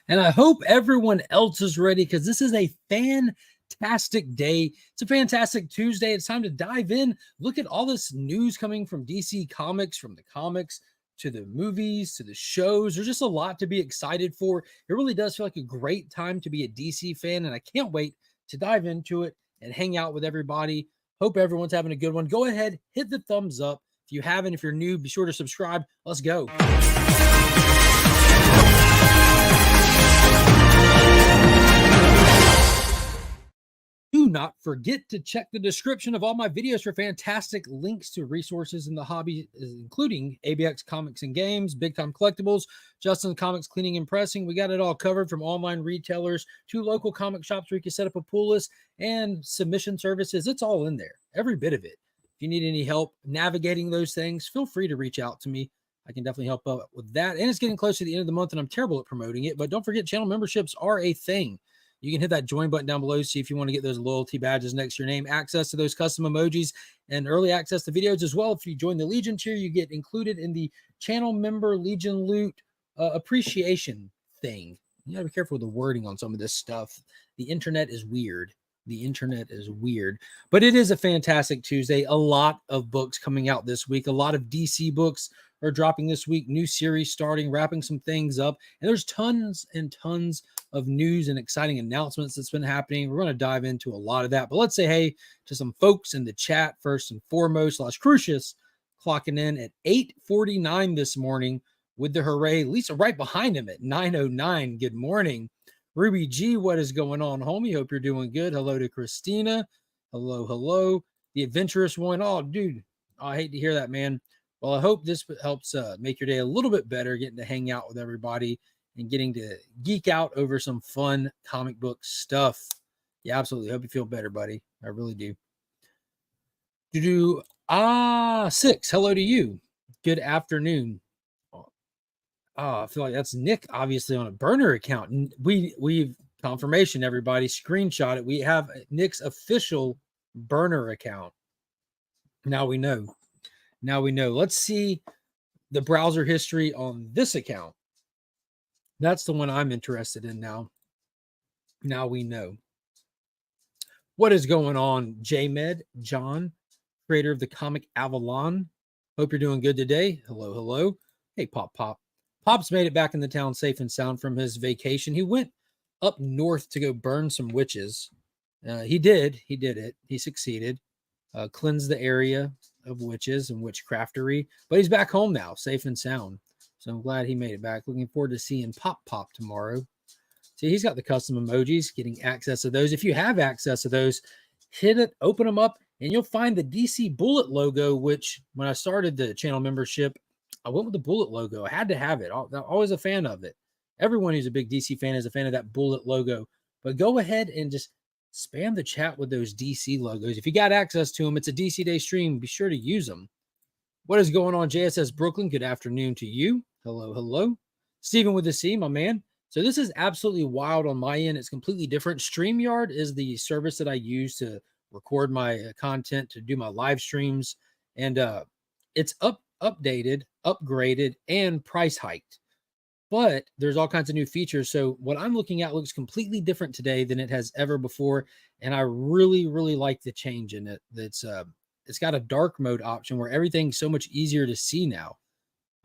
And I hope everyone else is ready because this is a fantastic day. It's a fantastic Tuesday. It's time to dive in, look at all this news coming from DC Comics, from the comics to the movies to the shows. There's just a lot to be excited for. It really does feel like a great time to be a DC fan, and I can't wait to dive into it and hang out with everybody. Hope everyone's having a good one. Go ahead, hit the thumbs up. If you haven't, if you're new, be sure to subscribe. Let's go. Do not forget to check the description of all my videos for fantastic links to resources in the hobby, including ABX Comics and Games, Big Time Collectibles, Justin Comics Cleaning and Pressing. We got it all covered, from online retailers to local comic shops where you can set up a pull list and submission services. It's all in there, every bit of it. If you need any help navigating those things, feel free to reach out to me. I can definitely help out with that. And it's getting close to the end of the month, and I'm terrible at promoting it, but don't forget, channel memberships are a thing. You can hit that join button down below, see if you want to get those loyalty badges next to your name, access to those custom emojis, and early access to videos as well. If you join the Legion tier, you get included in the channel member Legion loot appreciation thing. You gotta be careful with the wording on some of this stuff. The internet is weird. The internet is weird, but it is a fantastic Tuesday. A lot of books coming out this week. A lot of DC books are dropping this week. New series starting, wrapping some things up, and there's tons and tons of news and exciting announcements that's been happening. We're going to dive into a lot of that, but let's say hey to some folks in the chat first and foremost. Las Crucius clocking in at 8:49 this morning with the hooray. Lisa right behind him at 9:09. Good morning. Ruby G, what is going on, homie? Hope you're doing good. Hello to Christina. Hello, hello. The adventurous one. Oh, dude, I hate to hear that, man. Well, I hope this helps make your day a little bit better, getting to hang out with everybody and getting to geek out over some fun comic book stuff. Yeah, absolutely. Hope you feel better, buddy. I really do. Six. Hello to you. Good afternoon. I feel like that's Nick, obviously on a burner account. We've confirmation, everybody. Screenshot it. We have Nick's official burner account. Now we know. Now we know. Let's see the browser history on this account. That's the one I'm interested in now. Now we know. What is going on, JMed, John, creator of the comic Avalon? Hope you're doing good today. Hello, hello. Hey, Pop. Pop's made it back in the town safe and sound from his vacation. He went up north to go burn some witches. He did it. He succeeded. Cleansed the area of witches and witchcraftery. But he's back home now, safe and sound. So I'm glad he made it back. Looking forward to seeing Pop tomorrow. See, he's got the custom emojis, getting access to those. If you have access to those, hit it, open them up, and you'll find the DC Bullet logo, which when I started the channel membership, I went with the Bullet logo. I had to have it. I'm always a fan of it. Everyone who's a big DC fan is a fan of that Bullet logo. But go ahead and just spam the chat with those DC logos. If you got access to them, it's a DC Day stream. Be sure to use them. What is going on, JSS Brooklyn? Good afternoon to you. Hello, hello. Steven with the C, my man. So this is absolutely wild on my end. It's completely different. StreamYard is the service that I use to record my content, to do my live streams. And it's updated, upgraded, and price hiked. But there's all kinds of new features. So what I'm looking at looks completely different today than it has ever before. And I really, really like the change in it. It's got a dark mode option where everything's so much easier to see now.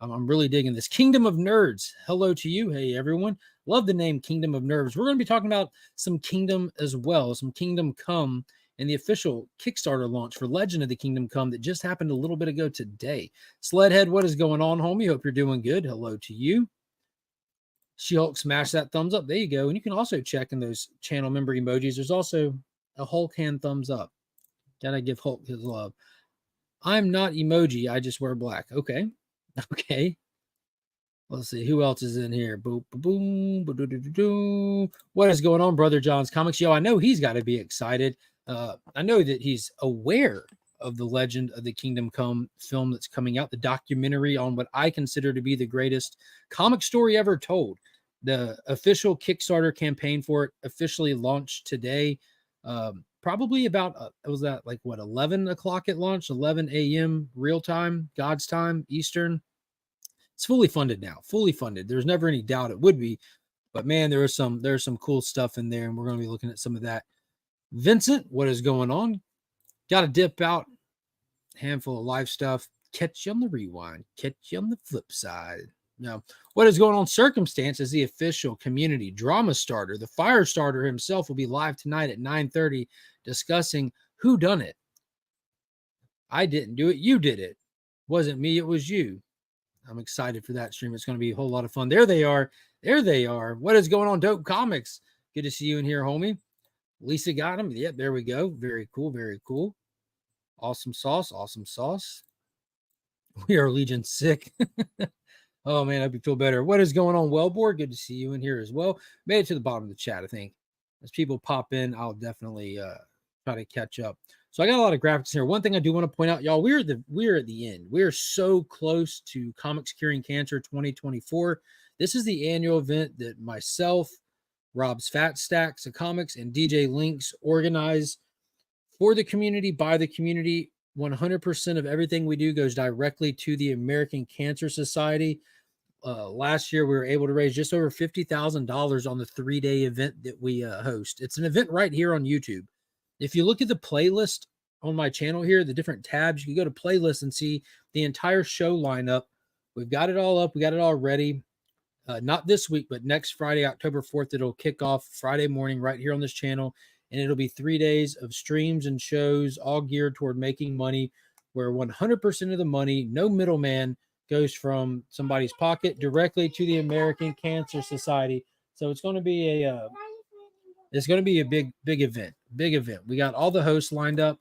I'm really digging this. Kingdom of Nerds. Hello to you. Hey, everyone. Love the name Kingdom of Nerds. We're going to be talking about some Kingdom as well, some Kingdom Come, and the official Kickstarter launch for Legend of the Kingdom Come that just happened a little bit ago today. Sledhead, what is going on, homie? Hope you're doing good. Hello to you. She-Hulk, smash that thumbs up. There you go. And you can also check in those channel member emojis. There's also a Hulk hand thumbs up. Gotta give Hulk his love. I'm not emoji. I just wear black. Okay. Okay. Let's see who else is in here. Boom, boom, boom. What is going on, Brother John's Comics? Yo, I know he's got to be excited. I know that he's aware of the Legend of the Kingdom Come film that's coming out, the documentary on what I consider to be the greatest comic story ever told. The official Kickstarter campaign for it officially launched today. Probably about, was that like what, 11 o'clock it launched, 11 a.m. real time, God's time, Eastern. It's fully funded now, fully funded. There's never any doubt it would be. But man, there's some cool stuff in there, and we're going to be looking at some of that. Vincent, what is going on? Got to dip out. Handful of live stuff. Catch you on the rewind. Catch you on the flip side. Now, what is going on? Circumstance is the official community drama starter. The fire starter himself will be live tonight at 9:30 discussing who done it. I didn't do it. You did it. Wasn't me. It was you. I'm excited for that stream. It's going to be a whole lot of fun. There they are. There they are. What is going on, Dope Comics? Good to see you in here, homie. Lisa got him. Yep, there we go. Very cool. Very cool. Awesome sauce. Awesome sauce. We are Legion sick. Oh, man, I hope you feel better. What is going on, Wellboard? Good to see you in here as well. Made it to the bottom of the chat, I think. As people pop in, I'll definitely try to catch up. So I got a lot of graphics here. One thing I do want to point out, y'all, we're at the end. We're so close to Comics Curing Cancer 2024. This is the annual event that myself, Rob's Fat Stacks of Comics, and DJ Links organize for the community, by the community. 100% of everything we do goes directly to the American Cancer Society. Last year, we were able to raise just over $50,000 on the 3-day event that we host. It's an event right here on YouTube. If you look at the playlist on my channel here, the different tabs, you can go to playlist and see the entire show lineup. We've got it all up. We got it all ready. Not this week, but next Friday, October 4th, it'll kick off Friday morning right here on this channel. And it'll be 3 days of streams and shows all geared toward making money, where 100% of the money, no middleman, goes from somebody's pocket directly to the American Cancer Society. So it's going to be a big event. Big event. We got all the hosts lined up.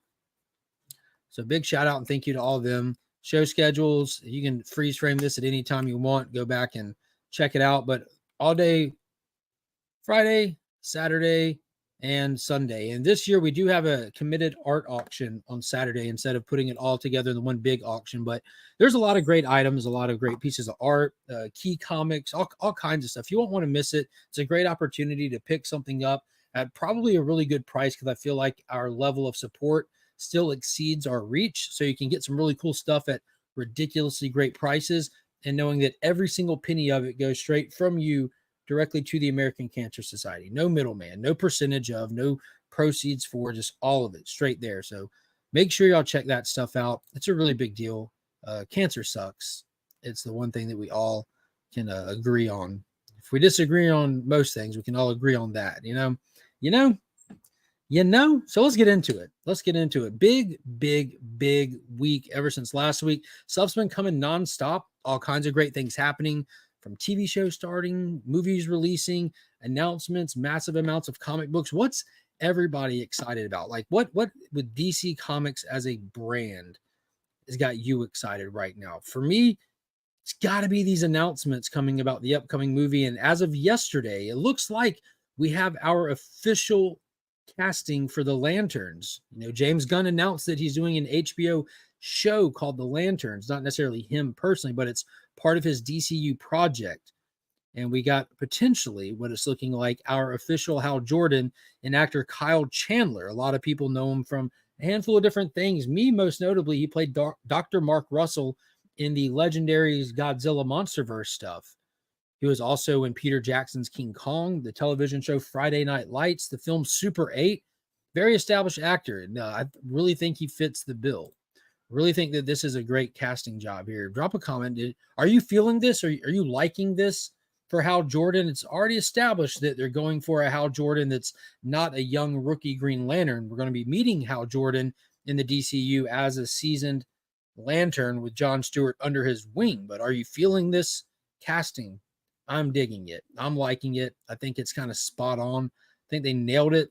So big shout out and thank you to all of them. Show schedules. You can freeze frame this at any time you want. Go back and check it out. But all day, Friday, Saturday, and Sunday. And this year we do have a committed art auction on Saturday instead of putting it all together in the one big auction. But there's a lot of great items, a lot of great pieces of art, key comics, all kinds of stuff. You won't want to miss it. It's a great opportunity to pick something up at probably a really good price, because I feel like our level of support still exceeds our reach. So you can get some really cool stuff at ridiculously great prices, and knowing that every single penny of it goes straight from you directly to the American Cancer Society. No middleman, no percentage of, no proceeds for, just all of it straight there. So make sure y'all check that stuff out. It's a really big deal. Cancer sucks. It's the one thing that we all can agree on. If we disagree on most things, we can all agree on that, you know. So let's get into it. Big week ever since last week. Stuff's been coming nonstop. All kinds of great things happening, from TV shows starting, movies releasing, announcements, massive amounts of comic books. What's everybody excited about? Like what with DC Comics as a brand has got you excited right now? For me, it's got to be these announcements coming about the upcoming movie. And as of yesterday, it looks like we have our official casting for the Lanterns. You know, James Gunn announced that he's doing an HBO show called The Lanterns. Not necessarily him personally, but it's part of his DCU project. And we got potentially what it's looking like our official Hal Jordan and actor Kyle Chandler. A lot of people know him from a handful of different things. Me, most notably, he played Dr. Mark Russell in the legendary Godzilla Monsterverse stuff. He was also in Peter Jackson's King Kong, the television show Friday Night Lights, the film Super 8. Very established actor. And I really think he fits the bill. Really think that this is a great casting job here. Drop a comment. Are you feeling this? Are you liking this for Hal Jordan? It's already established that they're going for a Hal Jordan that's not a young rookie Green Lantern. We're going to be meeting Hal Jordan in the DCU as a seasoned Lantern with John Stewart under his wing. But are you feeling this casting? I'm digging it. I'm liking it. I think it's kind of spot on. I think they nailed it.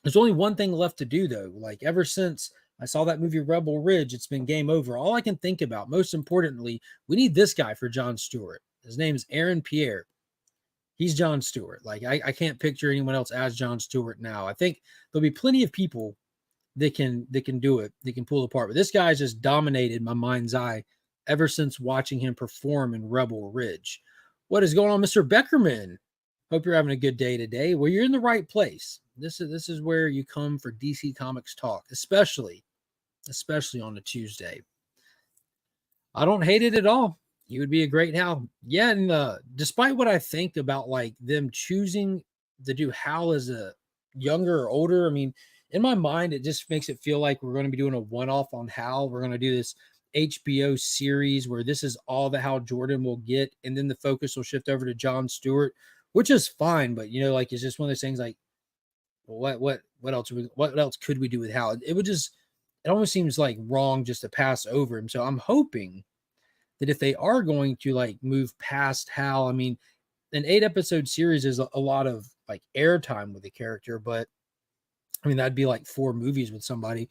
There's only one thing left to do, though. Like, ever since I saw that movie Rebel Ridge, it's been game over. All I can think about, most importantly, we need this guy for John Stewart. His name is Aaron Pierre. He's John Stewart. Like, I can't picture anyone else as John Stewart now. I think there'll be plenty of people that can do it. They can pull apart. But this guy's just dominated my mind's eye ever since watching him perform in Rebel Ridge. What is going on, Mr. Beckerman? Hope you're having a good day today. Well, you're in the right place. This is where you come for DC Comics talk, especially on a Tuesday. I don't hate it at all. He would be a great Hal. Yeah, and despite what I think about like them choosing to do Hal as a younger or older, I mean, in my mind, it just makes it feel like we're going to be doing a one-off on Hal. We're going to do this HBO series where this is all that Hal Jordan will get, and then the focus will shift over to John Stewart, which is fine. But like it's just one of those things. Like, well, what else? What else could we do with Hal? It almost seems like wrong just to pass over him. So I'm hoping that if they are going to like move past Hal, I mean, an 8-episode series is a lot of like airtime with the character, but I mean, that'd be like 4 movies with somebody.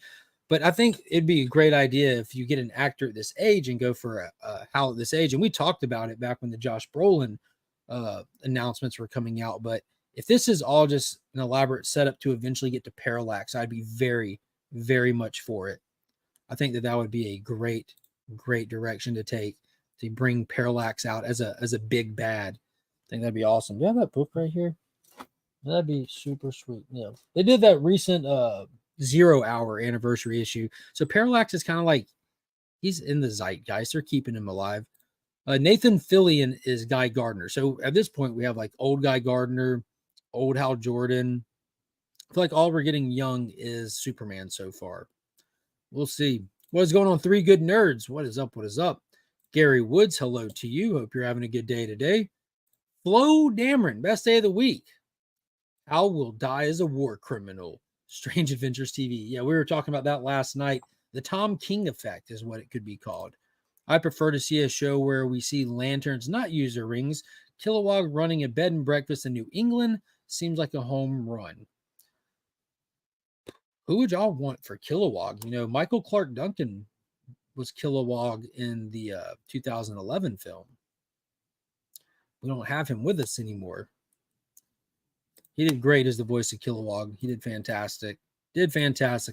But I think it'd be a great idea if you get an actor at this age and go for a Hal at this age. And we talked about it back when the Josh Brolin announcements were coming out. But if this is all just an elaborate setup to eventually get to Parallax, I'd be very, very much for it. I think that would be a great, great direction to take to bring Parallax out as a big bad. I think that'd be awesome. Do you have that book right here? That'd be super sweet. Yeah. They did that recent 0 hour anniversary issue. So Parallax is kind of like he's in the zeitgeist. They're keeping him alive. Nathan Fillion is Guy Gardner. So at this point, we have like old Guy Gardner, old Hal Jordan. I feel like all we're getting young is Superman so far. We'll see. What is going on, 3 Good Nerds? What is up? What is up? Gary Woods, hello to you. Hope you're having a good day today. Flo Dameron, best day of the week. Hal will die as a war criminal. Strange Adventures TV. Yeah, we were talking about that last night. The Tom King effect is what it could be called. I prefer to see a show where we see lanterns not use their rings. Kilowog running a bed and breakfast in New England seems like a home run. Who would y'all want for Kilowog? Michael Clark Duncan was Kilowog in the 2011 film. We don't have him with us anymore. He did great as the voice of Kilowog. He did fantastic.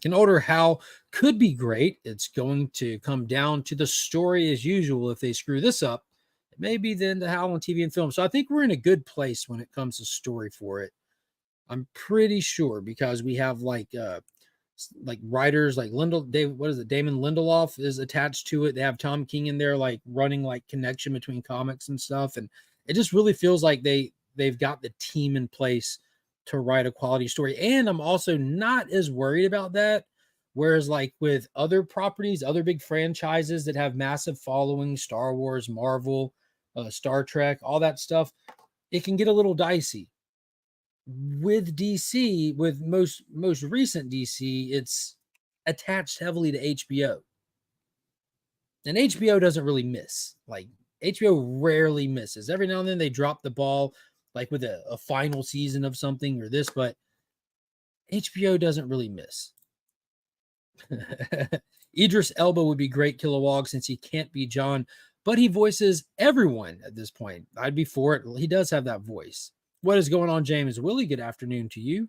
An older Hal could be great. It's going to come down to the story as usual. If they screw this up, it may be then the Hal on TV and film. So I think we're in a good place when it comes to story for it. I'm pretty sure because we have like writers like Damon Lindelof is attached to it. They have Tom King in there, like running like connection between comics and stuff. And it just really feels like they've got the team in place to write a quality story. And I'm also not as worried about that. Whereas like with other properties, other big franchises that have massive followings, Star Wars, Marvel, Star Trek, all that stuff, it can get a little dicey. With DC, with most recent DC, it's attached heavily to HBO. And HBO doesn't really miss. Like HBO rarely misses. Every now and then they drop the ball, like with a final season of something or this, but HBO doesn't really miss. Idris Elba would be great Kilowog since he can't be John, but he voices everyone at this point. I'd be for it. He does have that voice. What is going on, James Willie? Good afternoon to you.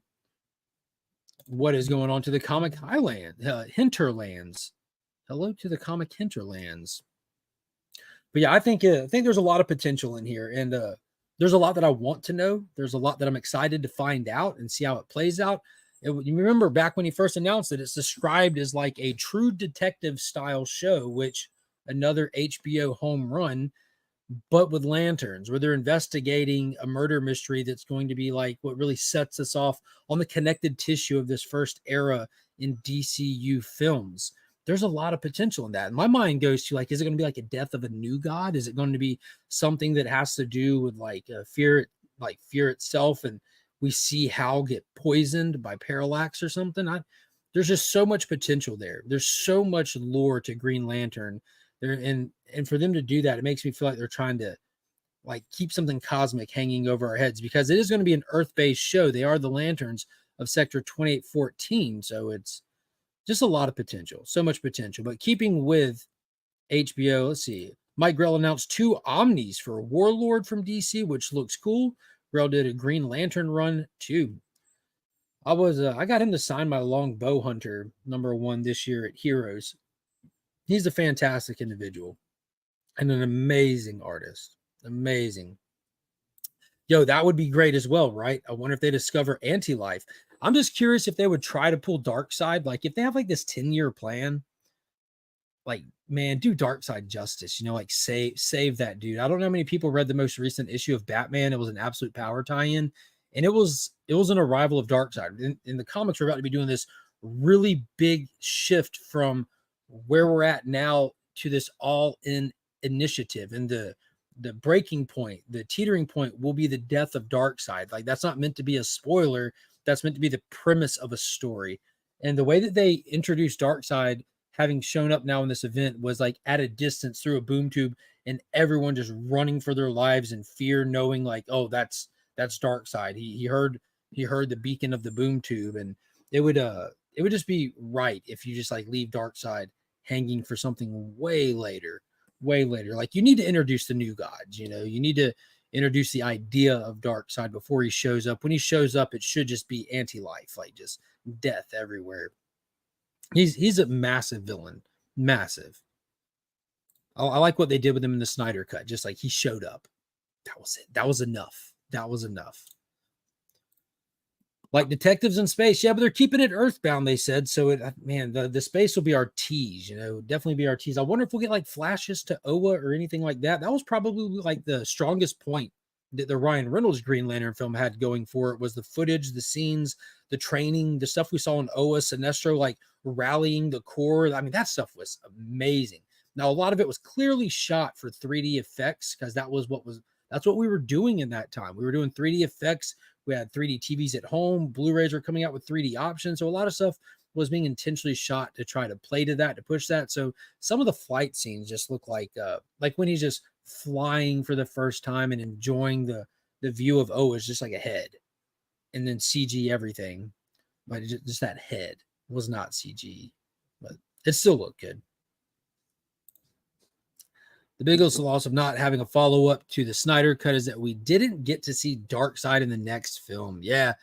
What is going on to the comic hinterlands? Hello to the comic hinterlands. But yeah, I think there's a lot of potential in here, and there's a lot that I want to know. There's a lot that I'm excited to find out and see how it plays out. You remember back when he first announced it, it's described as like a true detective style show, which another HBO home run, but with lanterns, where they're investigating a murder mystery that's going to be like what really sets us off on the connected tissue of this first era in DCU films. There's a lot of potential in that. And my mind goes to like, is it going to be like a death of a new god? Is it going to be something that has to do with like fear itself? And we see Hal get poisoned by Parallax or something. There's just so much potential there. There's so much lore to Green Lantern there. And for them to do that, it makes me feel like they're trying to like keep something cosmic hanging over our heads because it is going to be an Earth-based show. They are the Lanterns of Sector 2814. So it's just a lot of potential, so much potential. But keeping with HBO, let's see. Mike Grell announced 2 Omnis for Warlord from DC, which looks cool. Grell did a Green Lantern run too. I got him to sign my Long Bow Hunter #1 this year at Heroes. He's a fantastic individual and an amazing artist. Amazing. Yo, that would be great as well, right? I wonder if they discover Anti-Life. I'm just curious if they would try to pull Darkseid. Like if they have like this 10-year plan, like man, do Darkseid justice. You know, like save that dude. I don't know how many people read the most recent issue of Batman. It was an Absolute Power tie-in, and it was an arrival of Darkseid. In the comics, we're about to be doing this really big shift from where we're at now to this all-in initiative, and the breaking point, the teetering point will be the death of Darkseid. Like, that's not meant to be a spoiler. That's meant to be the premise of a story. And the way that they introduced Darkseid having shown up now in this event was like at a distance through a boom tube, and everyone just running for their lives in fear, knowing like, oh, that's Darkseid. He heard the beacon of the boom tube, and it would just be right if you just like leave Darkseid hanging for something way later. Like, you need to introduce the new gods, you know, you need to introduce the idea of Darkseid before he shows up. When he shows up, it should just be anti-life, like just death everywhere. He's a massive villain, massive. I like what they did with him in the Snyder Cut. Just like he showed up. That was it. That was enough. That was enough. Like detectives in space. Yeah, but they're keeping it earthbound, they said. So, man, the space will be our tease, you know, definitely be our tease. I wonder if we'll get like flashes to Oa or anything like that. That was probably like the strongest point that the Ryan Reynolds Green Lantern film had going for it, was the footage, the scenes, the training, the stuff we saw in Oa, Sinestro, like rallying the Corps. I mean, that stuff was amazing. Now, a lot of it was clearly shot for 3D effects, because that's what we were doing in that time. We were doing 3D effects. We had 3D TVs at home. Blu-rays were coming out with 3D options. So a lot of stuff was being intentionally shot to try to play to that, to push that. So some of the flight scenes just look like when he's just flying for the first time and enjoying the view of is just like a head, and then CG everything. But just that head was not CG, but it still looked good. The biggest loss of not having a follow-up to the Snyder Cut is that we didn't get to see Darkseid in the next film. Yeah.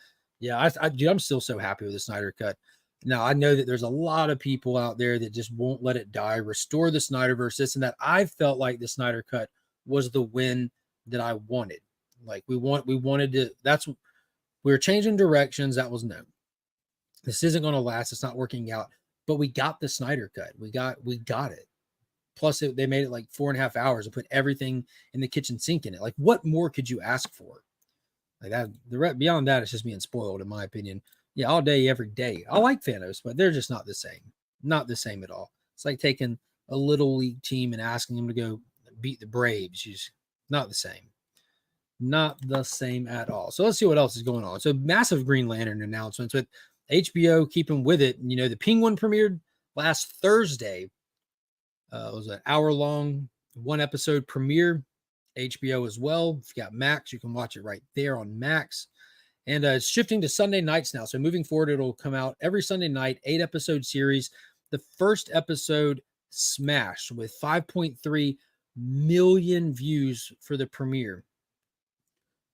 Dude, I'm still so happy with the Snyder Cut. Now, I know that there's a lot of people out there that just won't let it die, restore the Snyderverse, this and that. I felt like the Snyder Cut was the win that I wanted. Like, we wanted to, we were changing directions. That was known. This isn't going to last. It's not working out. But we got the Snyder Cut. We got it. Plus, they made it like 4.5 hours and put everything in the kitchen sink in it. Like, what more could you ask for? Like that. Beyond that, it's just being spoiled, in my opinion. Yeah, all day, every day. I like Thanos, but they're just not the same. Not the same at all. It's like taking a little league team and asking them to go beat the Braves. Just not the same. Not the same at all. So let's see what else is going on. So massive Green Lantern announcements with HBO keeping with it. You know, the Penguin premiered last Thursday. It was an hour-long, one-episode premiere. HBO as well. If you got Max, you can watch it right there on Max. And it's shifting to Sunday nights now. So moving forward, it'll come out every Sunday night, 8-episode series. The first episode smashed with 5.3 million views for the premiere.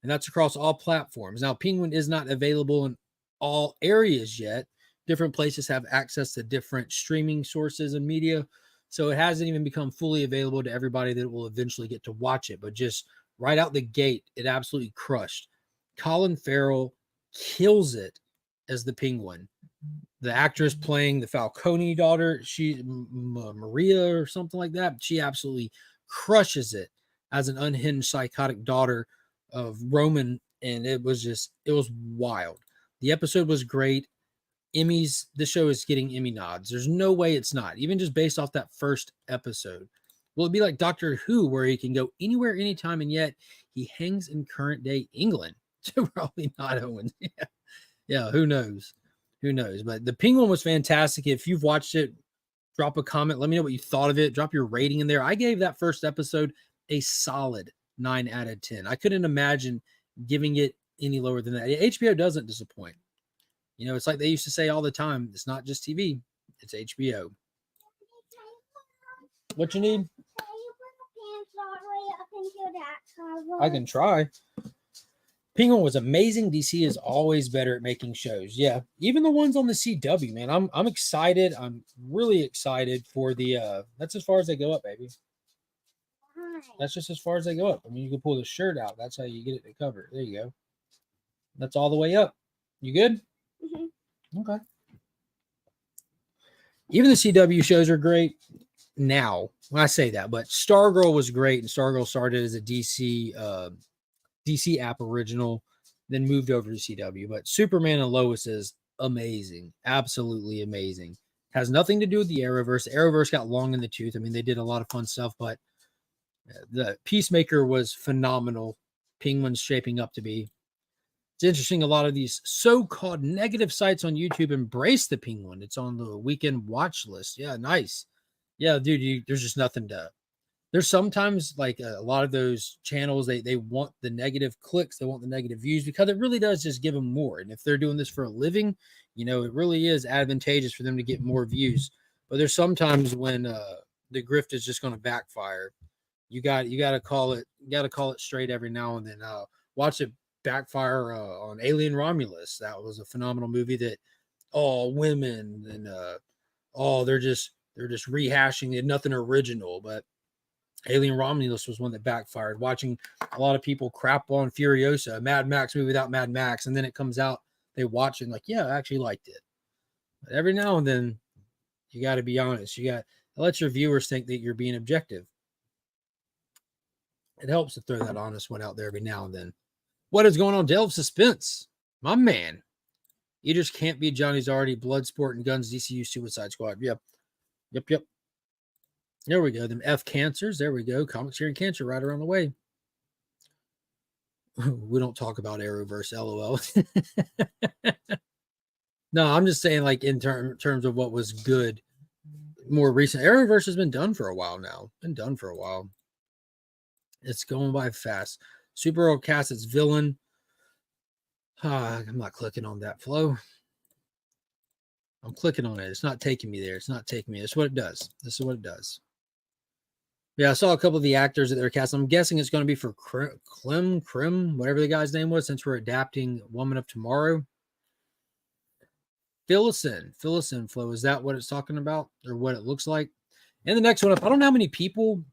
And that's across all platforms. Now, Penguin is not available in all areas yet. Different places have access to different streaming sources and media. So it hasn't even become fully available to everybody that will eventually get to watch it. But just right out the gate, it absolutely crushed. Colin Farrell kills it as the Penguin. The actress playing the Falcone daughter, Maria or something like that, she absolutely crushes it as an unhinged psychotic daughter of Roman. And it was wild. The episode was great. Emmys, the show is getting Emmy nods. There's no way it's not, even just based off that first episode. Will it be like Doctor Who, where he can go anywhere, anytime, and yet he hangs in current day England? So probably not, Owen. Yeah, who knows? Who knows? But the Penguin was fantastic. If you've watched it, drop a comment. Let me know what you thought of it. Drop your rating in there. I gave that first episode a solid 9 out of 10. I couldn't imagine giving it any lower than that. HBO doesn't disappoint. You know, it's like they used to say all the time, it's not just TV, it's HBO. What you need? I can try. Penguin was amazing. DC is always better at making shows. Yeah, even the ones on the CW, man. I'm excited. I'm really excited for the that's as far as they go up, baby. That's just as far as they go up. I mean, you can pull the shirt out. That's how you get it to cover. There you go. That's all the way up. You good? Mm-hmm. Okay. Even the CW shows are great. now when I say that, but Stargirl was great, and Stargirl started as a DC app original, then moved over to CW. But Superman and Lois is amazing, absolutely amazing. Has nothing to do with the Arrowverse. The Arrowverse got long in the tooth. I mean, they did a lot of fun stuff, but the Peacemaker was phenomenal. Penguin's shaping up to be. It's interesting. A lot of these so-called negative sites on YouTube embrace the Penguin. It's on the weekend watch list. Yeah, nice. Yeah, dude, there's just nothing to. There's sometimes like a lot of those channels, they want the negative clicks, they want the negative views because it really does just give them more. And if they're doing this for a living, it really is advantageous for them to get more views. But there's sometimes when the grift is just going to backfire. You got to call it. You got to call it straight every now and then. Watch it backfire on Alien Romulus. That was a phenomenal movie that all women and they're just rehashing it, nothing original. But Alien Romulus was one that backfired. Watching a lot of people crap on Furiosa, a Mad Max movie without Mad Max, and then it comes out, they watch it and like, yeah, I actually liked it. But every now and then, you got to be honest. You got to let your viewers think that you're being objective. It helps to throw that honest one out there every now and then. What is going on, Delve Suspense? My man. You just can't be Johnny's already Bloodsport and Guns DCU Suicide Squad. Yep. There we go. Them F cancers. There we go. Comics here in Cancer right around the way. We don't talk about Arrowverse, LOL. No, I'm just saying like in terms of what was good more recent. Arrowverse has been done for a while now. It's going by fast. Supergirl casts its villain. I'm not clicking on that flow. I'm clicking on it. It's not taking me there. That's what it does. This is what it does. Yeah, I saw a couple of the actors that they're casting. I'm guessing it's going to be for Krim, whatever the guy's name was, since we're adapting Woman of Tomorrow. Phillison flow. Is that what it's talking about or what it looks like? And the next one up, I don't know how many people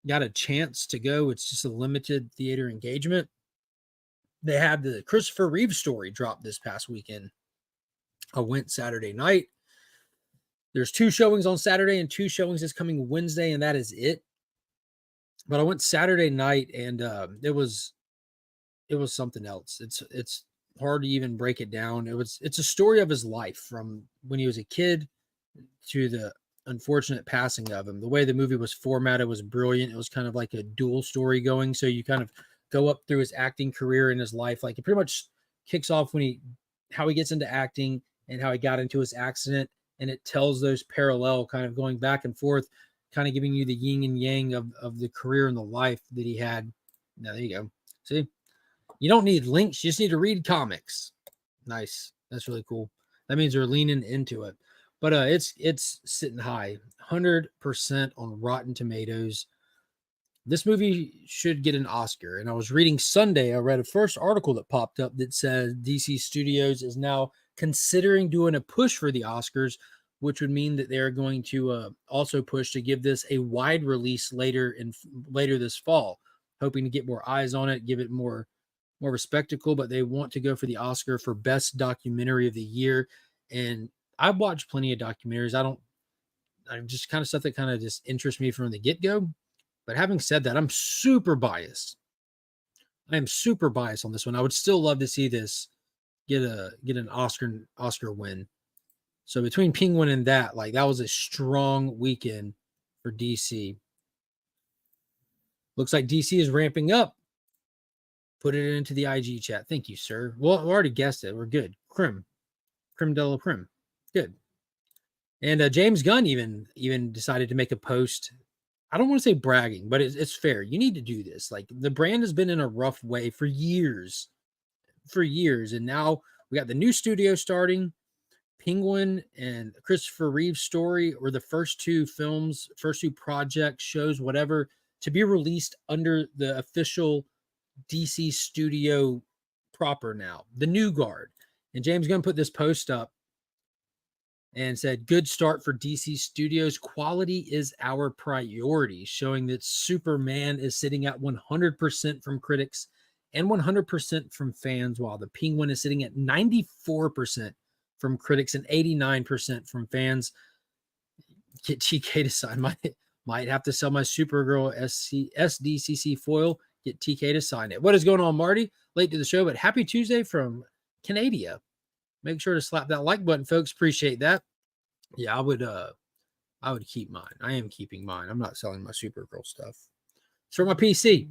got a chance to go. It's just a limited theater engagement. They had the Christopher Reeve story drop this past weekend. I went Saturday night. There's 2 showings on Saturday and 2 showings this coming Wednesday, and that is it. But I went Saturday night, and it was something else. It's hard to even break it down. It's a story of his life from when he was a kid to the unfortunate passing of him. The way the movie was formatted was brilliant. It was kind of like a dual story going. So you kind of go up through his acting career in his life. Like it pretty much kicks off how he gets into acting and how he got into his accident. And it tells those parallel kind of going back and forth, kind of giving you the yin and yang of the career and the life that he had. Now, there you go. See, you don't need links. You just need to read comics. Nice. That's really cool. That means they're leaning into it. But it's sitting high, 100% on Rotten Tomatoes. This movie should get an Oscar. And I was reading Sunday, I read a first article that popped up that said DC Studios is now considering doing a push for the Oscars, which would mean that they're going to also push to give this a wide release later this fall, hoping to get more eyes on it, give it more of a spectacle. But they want to go for the Oscar for Best Documentary of the Year. And I've watched plenty of documentaries. I'm just kind of stuff that kind of just interests me from the get-go. But having said that, I'm super biased. I am super biased on this one. I would still love to see this get an Oscar win. So between Penguin and that was a strong weekend for DC. Looks like DC is ramping up. Put it into the IG chat. Thank you, sir. Well, we already guessed it. We're good. Creme de la creme. Good. And James Gunn even decided to make a post. I don't want to say bragging, but it's fair. You need to do this. Like the brand has been in a rough way for years. And now we got the new studio starting. Penguin and Christopher Reeve's story were the first 2 films, first 2 projects, shows, whatever, to be released under the official DC studio proper now, the New Guard. And James Gunn put this post up and said, good start for DC Studios. Quality is our priority, showing that Superman is sitting at 100% from critics and 100% from fans, while the Penguin is sitting at 94% from critics and 89% from fans. Get TK to sign Might have to sell my Supergirl SDCC foil. Get TK to sign it. What is going on, Marty? Late to the show, but happy Tuesday from Canada. Make sure to slap that like button, folks. Appreciate that. Yeah, I would keep mine. I am keeping mine. I'm not selling my Supergirl stuff. It's for my PC.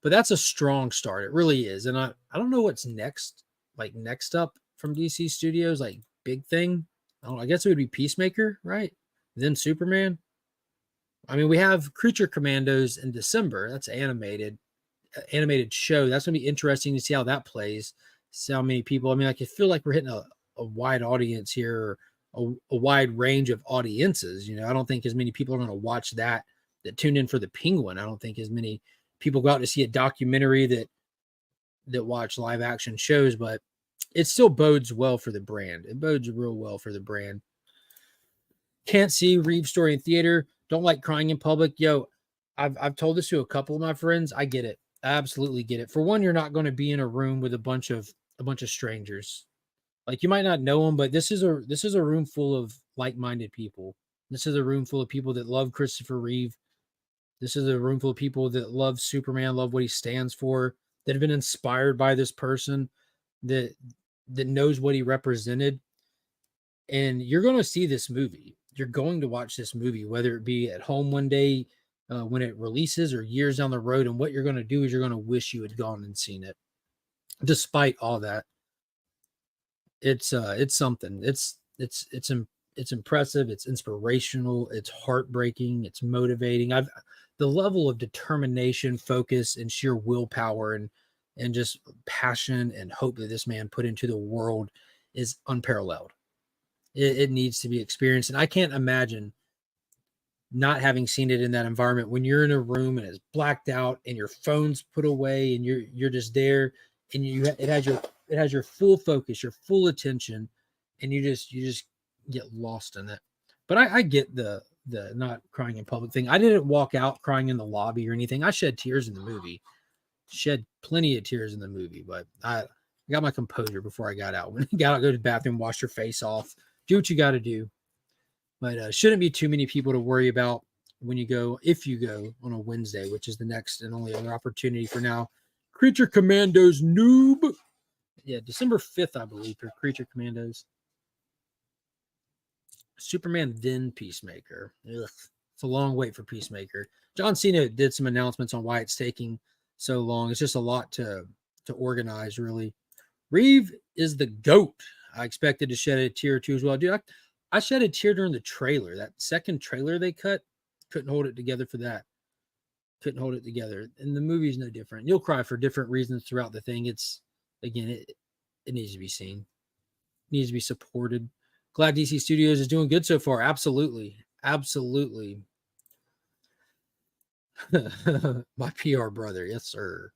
But that's a strong start. It really is. And I don't know what's next, like next up from DC Studios, like big thing. I guess it would be Peacemaker, right? Then Superman. I mean, we have Creature Commandos in December. That's animated show. That's going to be interesting to see how that plays. See how many people. I mean, I can feel like we're hitting a wide audience here, a wide range of audiences. You know, I don't think as many people are going to watch that tune in for the Penguin. I don't think as many people go out to see a documentary that watch live action shows, but it still bodes well for the brand. It bodes real well for the brand. Can't see Reeves story in theater. Don't like crying in public. Yo, I've told this to a couple of my friends. I get it. I absolutely get it. For one, you're not going to be in a room with a bunch of strangers. Like, you might not know them, but this is a room full of like-minded people. This is a room full of people that love Christopher Reeve. This is a room full of people that love Superman, love what he stands for, that have been inspired by this person, that knows what he represented. And you're going to see this movie. You're going to watch this movie, whether it be at home one day when it releases or years down the road. And what you're going to do is you're going to wish you had gone and seen it. Despite all that, it's something. It's impressive. It's inspirational. It's heartbreaking. It's motivating. The level of determination, focus, and sheer willpower and just passion and hope that this man put into the world is unparalleled. It needs to be experienced. And I can't imagine not having seen it in that environment when you're in a room and it's blacked out and your phone's put away and you're just there and it has your full focus, your full attention, and you just get lost in it. But I get the not crying in public thing. I didn't walk out crying in the lobby or anything. I shed tears in the movie. Shed plenty of tears in the movie, but I got my composure before I got out. When I got out, go to the bathroom, wash your face off, do what you got to do. But shouldn't be too many people to worry about when you go, if you go on a Wednesday, which is the next and only other opportunity for now. Creature Commandos noob. Yeah, December 5th, I believe, for Creature Commandos. Superman, then Peacemaker. Ugh, it's a long wait for Peacemaker. John Cena did some announcements on why it's taking so long. It's just a lot to organize, really. Reeve is the GOAT. I expected to shed a tear or two as well. Dude, I shed a tear during the trailer. That second trailer they cut, couldn't hold it together for that. Couldn't hold it together. And the movie's no different. You'll cry for different reasons throughout the thing. It's, again, it needs to be seen. It needs to be supported. Glad DC Studios is doing good so far. Absolutely. Absolutely. My PR brother. Yes, sir.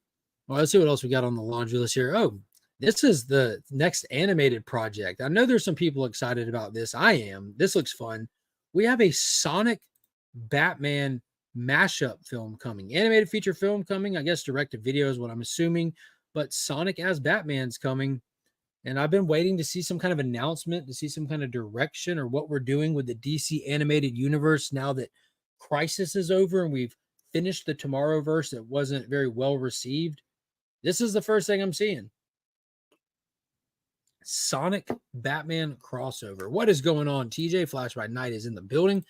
Well, let's see what else we got on the laundry list here. Oh, this is the next animated project. I know there's some people excited about this. I am. This looks fun. We have a Sonic Batman mashup film coming. Animated feature film coming. I guess direct to video is what I'm assuming. But Sonic as Batman's coming. And I've been waiting to see some kind of announcement, to see some kind of direction or what we're doing with the DC animated universe now that Crisis is over and we've finished the Tomorrowverse that wasn't very well received. This is the first thing I'm seeing. Sonic Batman crossover. What is going on? TJ Flash by Night is in the building,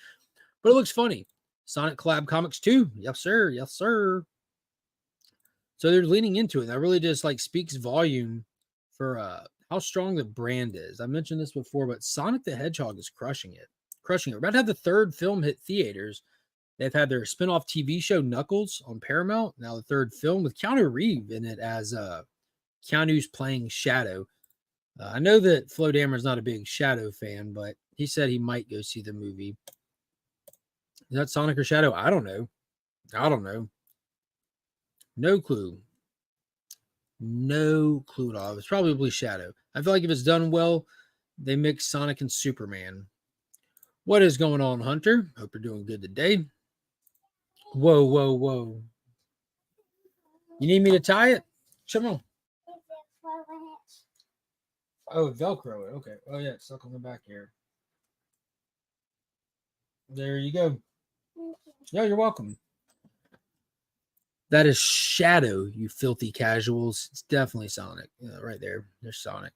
but it looks funny. Sonic Collab Comics 2. Yes, sir. Yes, sir. So they're leaning into it. That really just like speaks volume for how strong the brand is. I mentioned this before, but Sonic the Hedgehog is crushing it. Crushing it. We're about to have the third film hit theaters. They've had their spin-off TV show Knuckles on Paramount. Now the third film with Keanu Reeves in it as Keanu's playing Shadow. I know that Flo Dameron's not a big Shadow fan, but he said he might go see the movie. Is that Sonic or Shadow? I don't know. No clue. No clue at all. It's probably Shadow. I feel like if it's done well, they mix Sonic and Superman. What is going on, Hunter? Hope you're doing good today. Whoa, whoa, whoa. You need me to tie it? Come on. Oh, Velcro it. Okay. Oh, yeah, it's stuck on the back here. There you go. Yeah, you're welcome. That is Shadow, you filthy casuals. It's definitely Sonic. Right there. There's Sonic.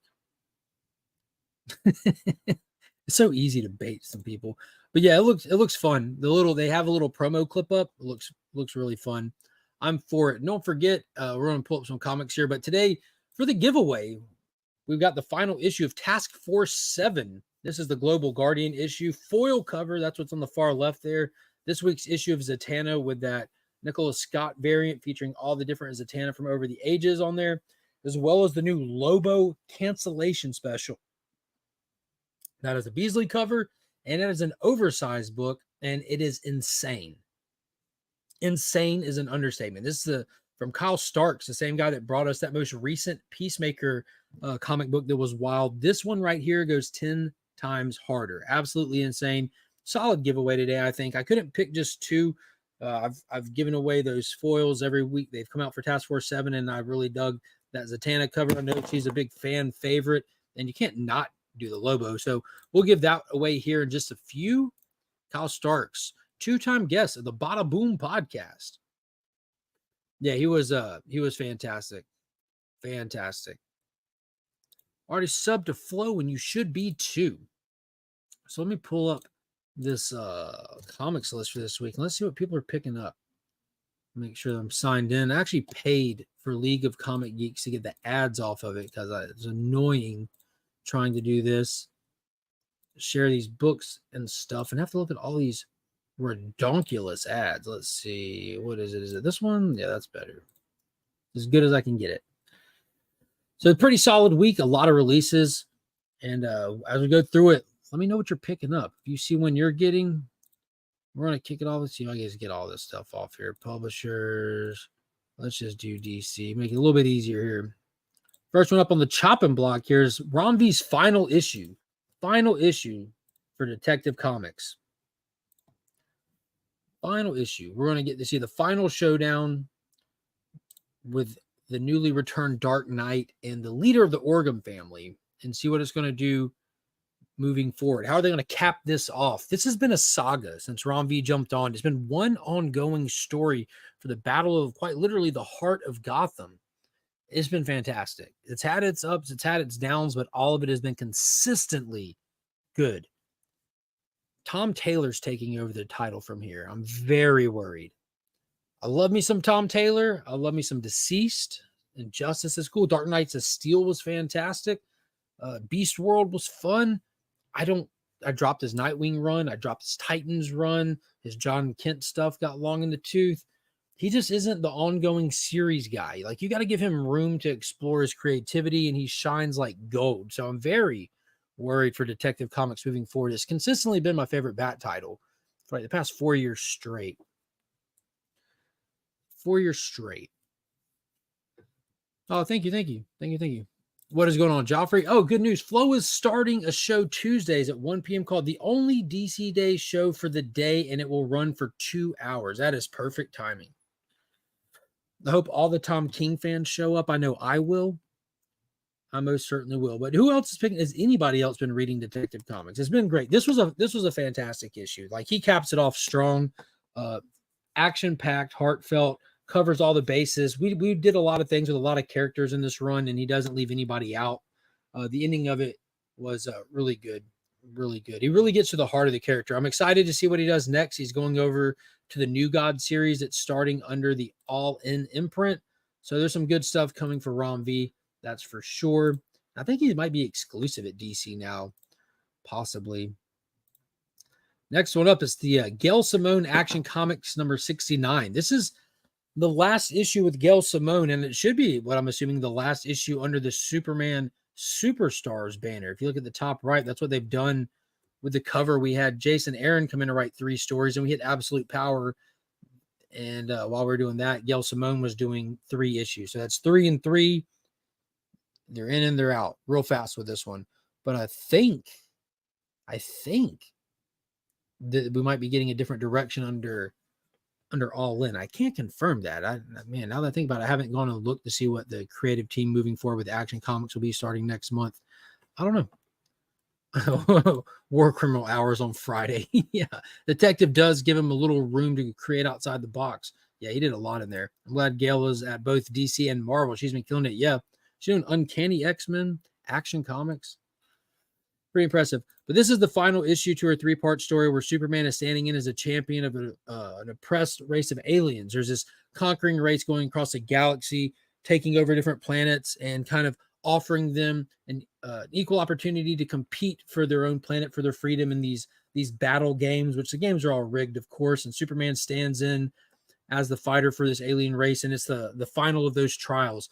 It's so easy to bait some people. But yeah, it looks fun. They have a little promo clip up. It looks really fun. I'm for it. Don't forget, we're gonna pull up some comics here, but today for the giveaway, we've got the final issue of Task Force 7. This is the Global Guardian issue, foil cover. That's what's on the far left there. This week's issue of Zatanna with that Nicholas Scott variant featuring all the different Zatanna from over the ages on there, as well as the new Lobo cancellation special. That is a Beasley cover, and it is an oversized book, and it is insane. Insane is an understatement. This is from Kyle Starks, the same guy that brought us that most recent Peacemaker comic book that was wild. This one right here goes 10 times harder. Absolutely insane. Solid giveaway today, I think. I couldn't pick just two. I've given away those foils every week. They've come out for Task Force 7, and I really dug that Zatanna cover. I know she's a big fan favorite, and you can't not do the Lobo. So we'll give that away here in just a few. Kyle Starks, two-time guest of the Bada Boom podcast. Yeah, he was fantastic. Fantastic. Already subbed to Flow when you should be too. So let me pull up this comics list for this week. And let's see what people are picking up. Make sure I'm signed in. I actually paid for League of Comic Geeks to get the ads off of it because it's annoying trying to do this, share these books and stuff, and have to look at all these redonkulous ads. Let's see. What is it? Is it this one? Yeah, that's better. As good as I can get it. So a pretty solid week, a lot of releases. And as we go through it, let me know what you're picking up. If you see when you're getting, we're going to kick it off. Let's see if I can get all this stuff off here. Publishers. Let's just do DC. Make it a little bit easier here. First one up on the chopping block here is Ron V's final issue. Final issue for Detective Comics. Final issue. We're going to get to see the final showdown with the newly returned Dark Knight and the leader of the Orgum family and see what it's going to do moving forward. How are they going to cap this off? This has been a saga since Ron V jumped on. It's been one ongoing story for the battle of quite literally the heart of Gotham. It's been fantastic. It's had its ups, it's had its downs, but all of it has been consistently good. Tom Taylor's taking over the title from here. I'm very worried. I love me some Tom Taylor. I love me some Deceased. Injustice is cool. Dark Knights of Steel was fantastic. Beast World was fun. I dropped his Nightwing run. I dropped his Titans run. His John Kent stuff got long in the tooth. He just isn't the ongoing series guy. Like, you got to give him room to explore his creativity, and he shines like gold. So I'm very worried for Detective Comics moving forward. It's consistently been my favorite Bat title for like the past 4 years straight. 4 years straight. Oh, thank you. What is going on, Joffrey? Oh, good news. Flo is starting a show Tuesdays at 1 p.m. called The Only DC Day Show for the Day, and it will run for 2 hours. That is perfect timing. I hope all the Tom King fans show up. I know I will. I most certainly will. But who else is picking? Has anybody else been reading Detective Comics? It's been great. This was a fantastic issue. Like, he caps it off strong, action-packed, heartfelt, covers all the bases. We did a lot of things with a lot of characters in this run, and he doesn't leave anybody out. The ending of it was really good. Really good. He really gets to the heart of the character. I'm excited to see what he does next. He's going over to the New God series that's starting under the All In imprint. So there's some good stuff coming for Ron V. That's for sure. I think he might be exclusive at DC now, possibly. Next one up is the Gail Simone Action Comics number 69. This is the last issue with Gail Simone, and it should be what I'm assuming the last issue under the Superman Superstars banner. If you look at the top right, that's what they've done with the cover. We had Jason Aaron come in to write 3 stories, and we hit Absolute Power. And while we we're doing that, Gail Simone was doing 3 issues. So that's 3 and 3. They're in and they're out real fast with this one. But I think that we might be getting a different direction under All In. I can't confirm that. Man, now that I think about it, I haven't gone and looked to see what the creative team moving forward with Action Comics will be starting next month. I don't know. War criminal hours on Friday. Yeah. Detective does give him a little room to create outside the box. Yeah, he did a lot in there. I'm glad Gail was at both DC and Marvel. She's been killing it. Yeah. She's doing Uncanny X-Men, Action Comics. Pretty impressive. But this is the final issue to her three-part story where Superman is standing in as a champion of an oppressed race of aliens. There's this conquering race going across the galaxy, taking over different planets, and kind of offering them an equal opportunity to compete for their own planet, for their freedom in these battle games, which the games are all rigged, of course. And Superman stands in as the fighter for this alien race, and it's the final of those trials.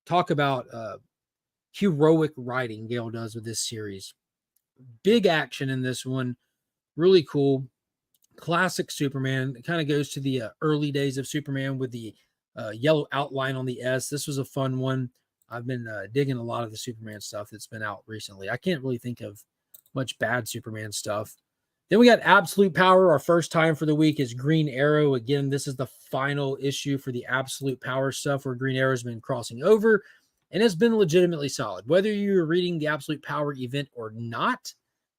Talk about heroic writing Gale does with this series. Big action in this one. Really cool. Classic Superman. It kind of goes to the early days of Superman with the yellow outline on the S. This was a fun one. I've been digging a lot of the Superman stuff that's been out recently. I can't really think of much bad Superman stuff. Then we got Absolute Power. Our first time for the week is Green Arrow. Again, this is the final issue for the Absolute Power stuff where Green Arrow's been crossing over, and it's been legitimately solid. Whether you're reading the Absolute Power event or not,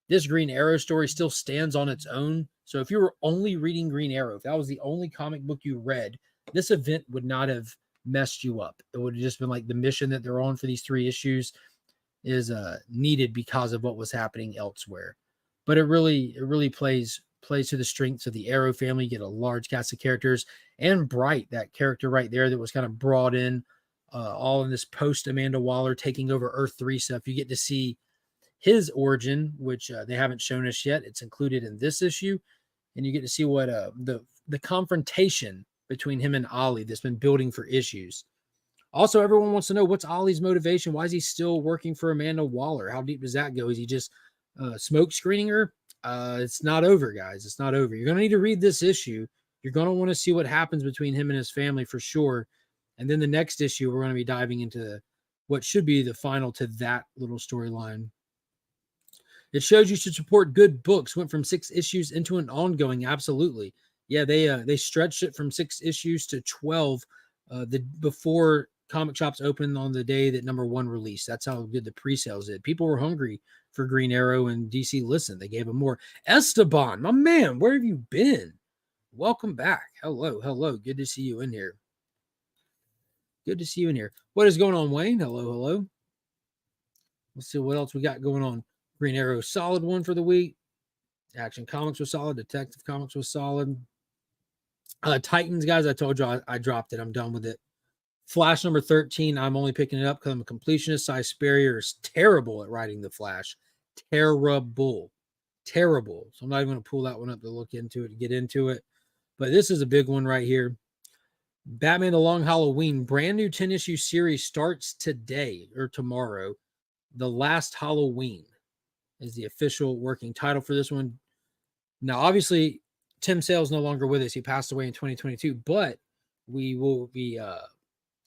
this Green Arrow story still stands on its own. So if you were only reading Green Arrow, if that was the only comic book you read, this event would not have messed you up. It would have just been like the mission that they're on for these 3 issues is needed because of what was happening elsewhere. But it really plays to the strengths of the Arrow family. You get a large cast of characters, and Bright, that character right there that was kind of brought in all in this post Amanda Waller taking over Earth 3 stuff. You get to see his origin, which they haven't shown us yet. It's included in this issue, and you get to see what the confrontation between him and Ollie that's been building for issues. Also, everyone wants to know, what's Ollie's motivation? Why is he still working for Amanda Waller? How deep does that go? Is he just smoke screening her? It's not over, guys. It's not over. You're going to need to read this issue. You're going to want to see what happens between him and his family for sure. And then the next issue, we're going to be diving into what should be the final to that little storyline. It shows you should support good books. Went from 6 issues into an ongoing. Absolutely. Yeah, they stretched it from 6 issues to 12 before comic shops opened on the day that #1 released. That's how good the pre-sales did. People were hungry for Green Arrow, and DC listened. They gave him more. Esteban, my man, where have you been? Welcome back. Hello. Good to see you in here. Good to see you in here. What is going on, Wayne? Hello. Let's see what else we got going on. Green Arrow, solid one for the week. Action Comics was solid. Detective Comics was solid. Titans, guys, I told you I dropped it. I'm done with it. Flash number 13, I'm only picking it up because I'm a completionist. Cy Spurrier is terrible at writing the Flash. Terrible. So I'm not even going to pull that one up to look into it, to get into it. But this is a big one right here. Batman The Long Halloween, brand new 10-issue series starts today or tomorrow. The Last Halloween is the official working title for this one. Now, obviously, Tim Sale's no longer with us. He passed away in 2022, but we will be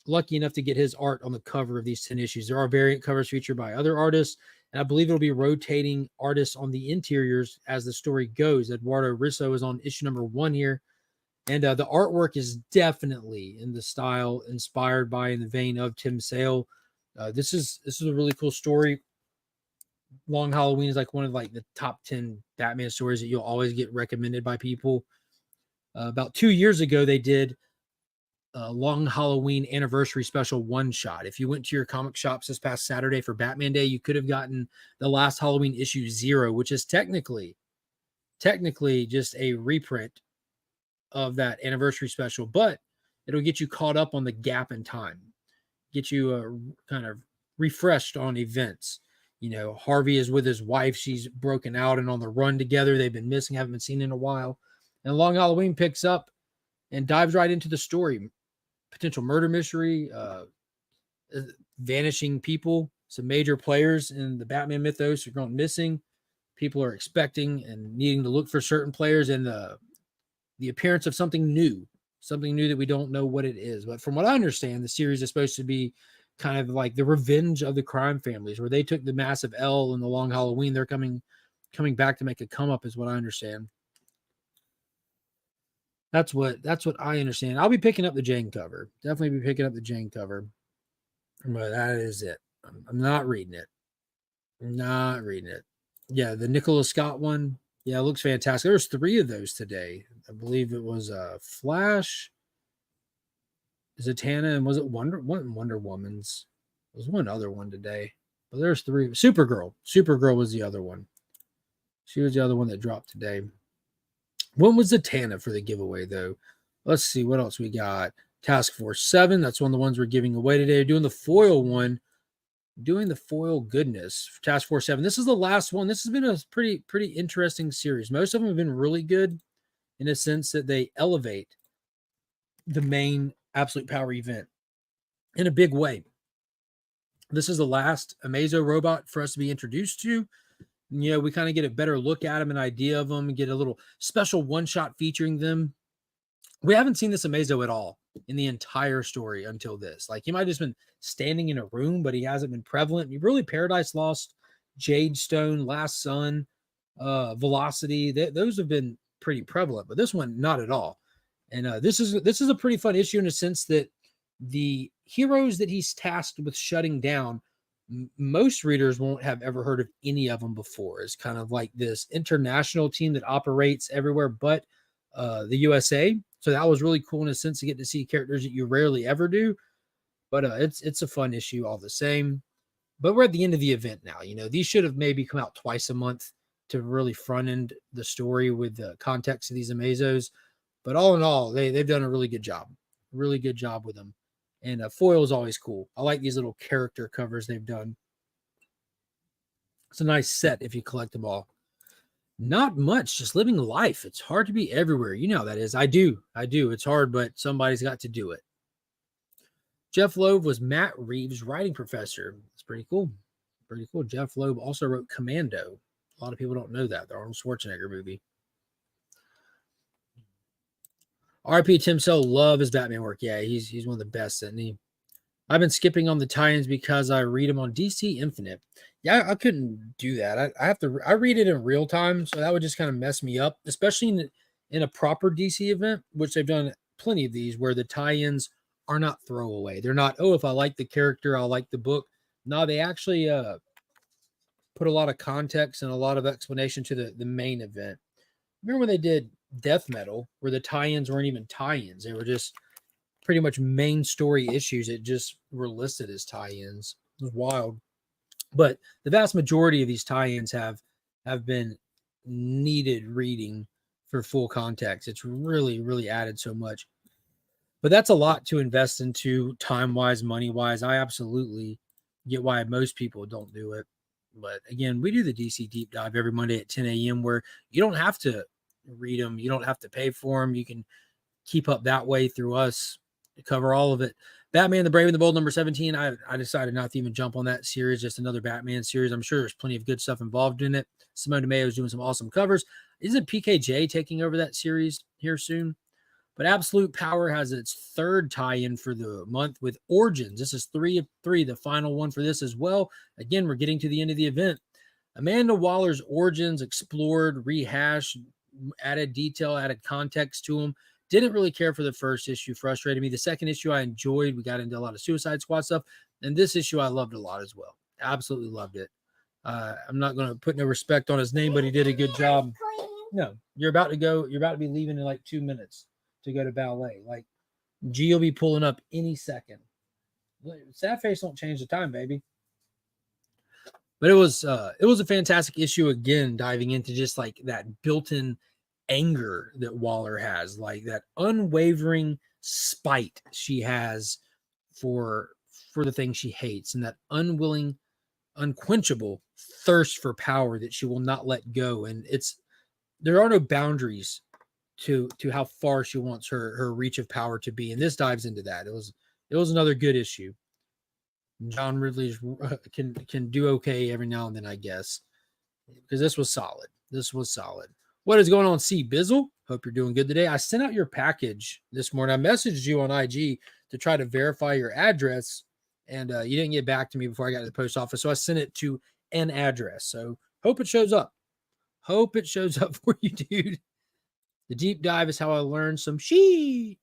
lucky enough to get his art on the cover of these 10 issues. There are variant covers featured by other artists, and I believe it'll be rotating artists on the interiors as the story goes. Eduardo Risso is on issue number 1 here, and the artwork is definitely in the style inspired by, in the vein of Tim Sale. This is a really cool story. Long Halloween is like one of the top 10 Batman stories that you'll always get recommended by people. About 2 years ago, they did a Long Halloween anniversary special one-shot. If you went to your comic shops this past Saturday for Batman Day, you could have gotten the Last Halloween issue 0, which is technically just a reprint of that anniversary special, but it'll get you caught up on the gap in time, get you kind of refreshed on events. Harvey is with his wife. She's broken out and on the run together. They've been missing, haven't been seen in a while. And Long Halloween picks up and dives right into the story. Potential murder mystery, vanishing people. Some major players in the Batman mythos are going missing. People are expecting and needing to look for certain players, and the appearance of something new that we don't know what it is. But from what I understand, the series is supposed to be kind of like the revenge of the crime families, where they took the massive L in the Long Halloween. They're coming back to make a come up, is what I understand. That's what I understand. I'll be picking up the Jane cover. Definitely be picking up the Jane cover. But that is it. I'm not reading it. Not reading it. Yeah, the Nicholas Scott one. Yeah, it looks fantastic. There's 3 of those today. I believe it was Flash, Zatanna, and was it Wonder Woman's? There was one other one today. But there's 3. Supergirl. Supergirl was the other one. She was the other one that dropped today. When was Zatanna for the giveaway, though? Let's see what else we got. Task Force 7. That's one of the ones we're giving away today. Doing the foil one. Doing the foil goodness. Task Force 7. This is the last one. This has been a pretty interesting series. Most of them have been really good in a sense that they elevate the main Absolute Power event in a big way. This is the last Amazo robot for us to be introduced to. You know, we kind of get a better look at them, an idea of them, and get a little special one-shot featuring them. We haven't seen this Amazo at all in the entire story until this. Like, he might have just been standing in a room, but he hasn't been prevalent. Really, Paradise Lost, Jade Stone, Last Sun, Velocity, those have been pretty prevalent, but this one, not at all. And this is a pretty fun issue in a sense that the heroes that he's tasked with shutting down, most readers won't have ever heard of any of them before. It's kind of like this international team that operates everywhere but the USA. So that was really cool in a sense to get to see characters that you rarely ever do. But it's a fun issue all the same. But we're at the end of the event now. You know, these should have maybe come out twice a month to really front end the story with the context of these Amazos. But all in all, they've done a really good job. Really good job with them. And foil is always cool. I like these little character covers they've done. It's a nice set if you collect them all. Not much, just living life. It's hard to be everywhere. You know how that is. I do. It's hard, but somebody's got to do it. Jeff Loeb was Matt Reeves' writing professor. It's pretty cool. Pretty cool. Jeff Loeb also wrote Commando. A lot of people don't know that. The Arnold Schwarzenegger movie. RP Tim Cell, love his Batman work. Yeah, he's one of the best, isn't he? I've been skipping on the tie-ins because I read them on DC Infinite. Yeah, I couldn't do that. I read it in real time, so that would just kind of mess me up, especially in a proper DC event, which they've done plenty of these where the tie-ins are not throwaway. They're not, oh, if I like the character, I'll like the book. No, they actually put a lot of context and a lot of explanation to the main event. Remember when they did Death Metal, where the tie-ins weren't even tie-ins. They were just pretty much main story issues that just were listed as tie-ins. It was wild. But the vast majority of these tie-ins have been needed reading for full context. It's really, really added so much. But that's a lot to invest into time-wise, money-wise. I absolutely get why most people don't do it. But again, we do the DC Deep Dive every Monday at 10 a.m. where you don't have to read them. You don't have to pay for them. You can keep up that way through us to cover all of it. Batman the Brave and the Bold number 17. I decided not to even jump on that series, just another Batman series. I'm sure there's plenty of good stuff involved in it. Simone DeMeo is doing some awesome covers. Isn't PKJ taking over that series here soon? But Absolute Power has its third tie-in for the month with Origins. This is 3 of 3, the final one for this as well. Again, we're getting to the end of the event. Amanda Waller's Origins explored, rehashed, added detail, added context to them. Didn't really care for the first issue. Frustrated me. The second issue I enjoyed. We got into a lot of Suicide Squad stuff. And this issue I loved a lot as well. Absolutely loved it. I'm not going to put no respect on his name, but he did a good job. No, you're about to be leaving in like 2 minutes to go to ballet. Like, G will be pulling up any second. Sad face don't change the time, baby. But it was a fantastic issue again, diving into just like that built-in anger that Waller has, like that unwavering spite she has for the things she hates, and that unwilling, unquenchable thirst for power that she will not let go. And there are no boundaries to how far she wants her reach of power to be. And this dives into that. It was another good issue. John Ridley can do okay every now and then, I guess, because this was solid. What is going on, C Bizzle? Hope you're doing good today. I sent out your package this morning. I messaged you on IG to try to verify your address, and you didn't get back to me before I got to the post office. So I sent it to an address. So hope it shows up. Hope it shows up for you, dude. The deep dive is how I learned some shit.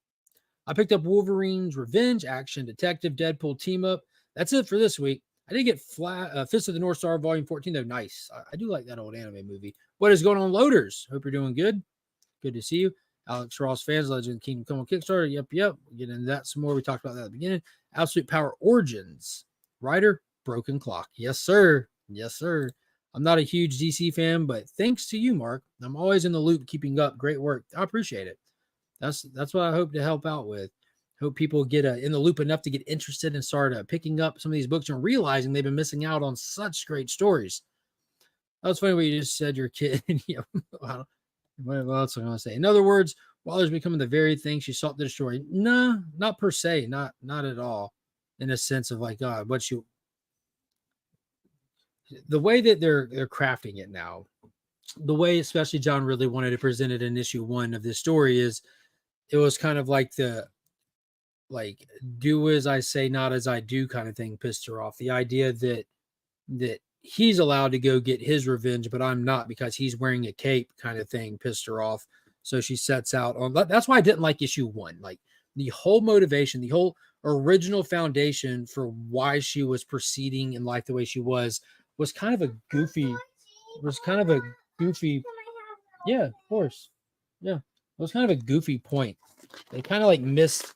I picked up Wolverine's Revenge, Action Detective, Deadpool team up. That's it for this week. I did get Fist of the North Star Volume 14, though. Nice. I do like that old anime movie. What is going on, loaders? Hope you're doing good. Good to see you. Alex Ross fans, Legend of the Kingdom Come on Kickstarter. Yep. We'll get into that some more. We talked about that at the beginning. Absolute Power Origins. Writer, Broken Clock. Yes, sir. Yes, sir. I'm not a huge DC fan, but thanks to you, Mark. I'm always in the loop, keeping up. Great work. I appreciate it. That's what I hope to help out with. Hope people get in the loop enough to get interested and start picking up some of these books and realizing they've been missing out on such great stories. That was funny what you just said, your kid. Yeah, what else am I going to say? In other words, Waller's becoming the very thing she sought to destroy. No, not per se. Not at all. In a sense of like, God, the way that they're crafting it now, the way especially John really wanted to present it in issue 1 of this story is it was kind of like the do as I say, not as I do kind of thing pissed her off. The idea that he's allowed to go get his revenge, but I'm not because he's wearing a cape kind of thing pissed her off. So she sets out on that's why I didn't like issue 1. Like the whole motivation, the whole original foundation for why she was proceeding in life the way she was kind of a goofy, yeah, of course. Yeah. It was kind of a goofy point. They kind of like missed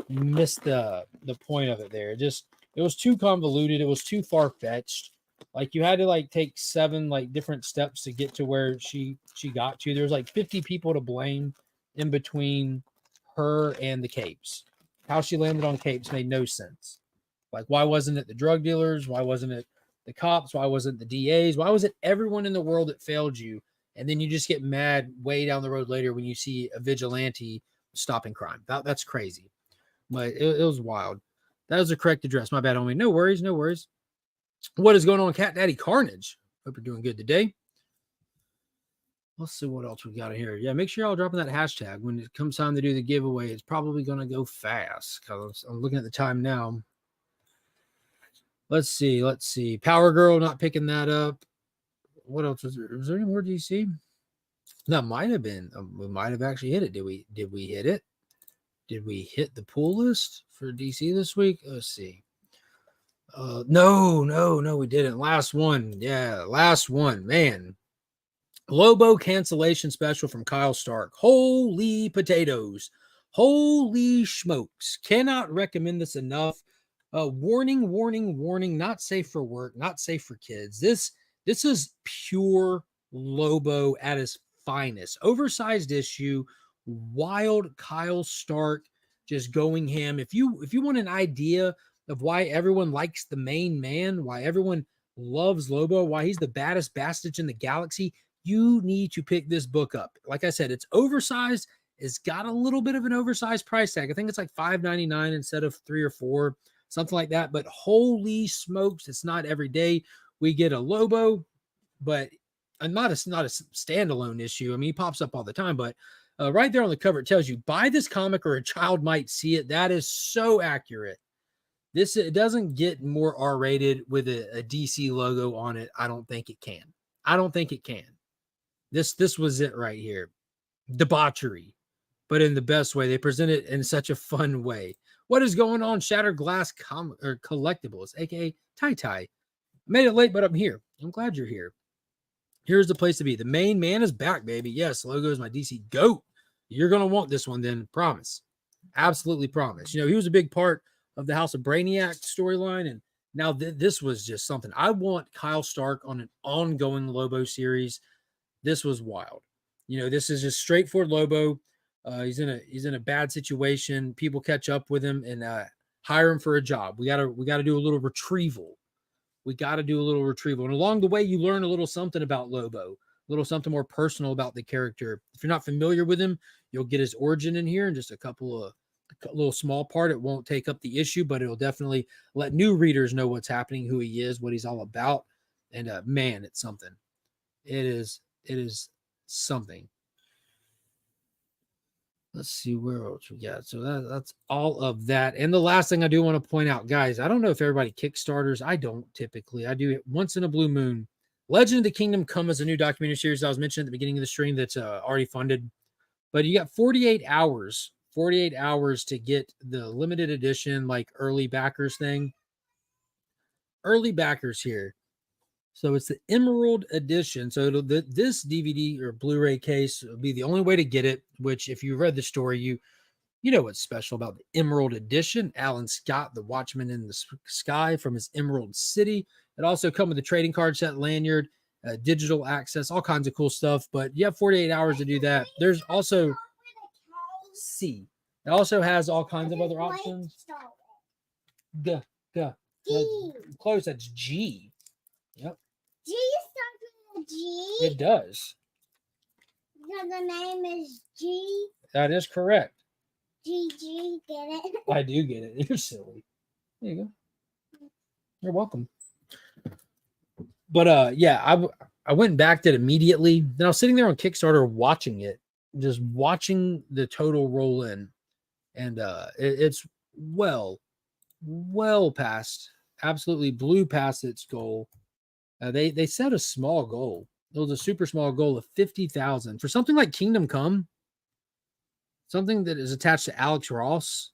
the point of it there. It was too convoluted. It was too far-fetched. Like you had to like take 7 like different steps to get to where she got to. There's like 50 people to blame in between her and the capes. How she landed on capes made no sense. Like why wasn't it the drug dealers? Why wasn't it the cops? Why wasn't it the DAs? Why was it everyone in the world that failed you? And then you just get mad way down the road later when you see a vigilante stopping crime. That's crazy. But it was wild. That was the correct address. My bad, homie. No worries. What is going on, Cat Daddy Carnage? Hope you're doing good today. Let's see what else we got here. Yeah, make sure y'all dropping that hashtag. When it comes time to do the giveaway, it's probably going to go fast because I'm looking at the time now. Let's see. Power Girl, not picking that up. What else was there? Was there any more DC? That might have been. We might have actually hit it. Did we hit it? Did we hit the pool list for DC this week? Let's see. No, we didn't. Last one. Yeah, last one. Man. Lobo cancellation special from Kyle Stark. Holy potatoes. Holy smokes. Cannot recommend this enough. Warning. Not safe for work. Not safe for kids. This is pure Lobo at his finest. Oversized issue. Wild Kyle Stark just going ham. If you want an idea of why everyone likes the main man, why everyone loves Lobo, why he's the baddest bastard in the galaxy, you need to pick this book up. Like I said, it's oversized. It's got a little bit of an oversized price tag. I think it's like $5.99 instead of $3 or $4, something like that. But holy smokes, it's not every day we get a Lobo, but not a standalone issue. I mean, he pops up all the time, but right there on the cover, it tells you buy this comic or a child might see it. That is so accurate. It doesn't get more R-rated with a DC logo on it. I don't think it can. This was it right here. Debauchery, but in the best way. They present it in such a fun way. What is going on, Shattered Glass Collectibles, aka Tai. Made it late, but I'm here. I'm glad you're here. Here's the place to be. The main man is back, baby. Yes, Logo is my DC GOAT. You're going to want this one then. Promise. Absolutely promise. You know, he was a big part of the House of Brainiac storyline, and now this was just something. I want Kyle Stark on an ongoing Lobo series. This was wild. You know, this is just straightforward Lobo. He's in a bad situation. People catch up with him and hire him for a job. We gotta do a little retrieval. And along the way, you learn a little something about Lobo, a little something more personal about the character. If you're not familiar with him, you'll get his origin in here and just a little small part. It won't take up the issue, but it'll definitely let new readers know what's happening, who he is, what he's all about. And man, it's something. It is something. Let's see where else we got. So that's all of that. And the last thing I do want to point out, guys, I don't know if everybody Kickstarters. I don't typically. I do it once in a blue moon. Legend of the Kingdom Come as a new documentary series I was mentioning at the beginning of the stream that's already funded. But you got 48 hours to get the limited edition, like early backers thing. early backers here. So it's the Emerald Edition. So this DVD or Blu-ray case will be the only way to get it, which if you read the story, you know what's special about the Emerald Edition. Alan Scott, the Watchman in the Sky from his Emerald City. It also comes with a trading card set, lanyard, digital access, all kinds of cool stuff. But you have 48 hours to do that. There's also C. It also has all kinds of other options. G. Close, that's G. Yep. G starts with a G. It does. So the name is G. That is correct. G, get it? I do get it. You're silly. There you go. You're welcome. But yeah, I went back to it immediately. Then I was sitting there on Kickstarter watching it, just watching the total roll in, and it's well past, absolutely blew past its goal. They set a small goal. It was a super small goal of 50,000 for something like Kingdom Come, something that is attached to Alex Ross.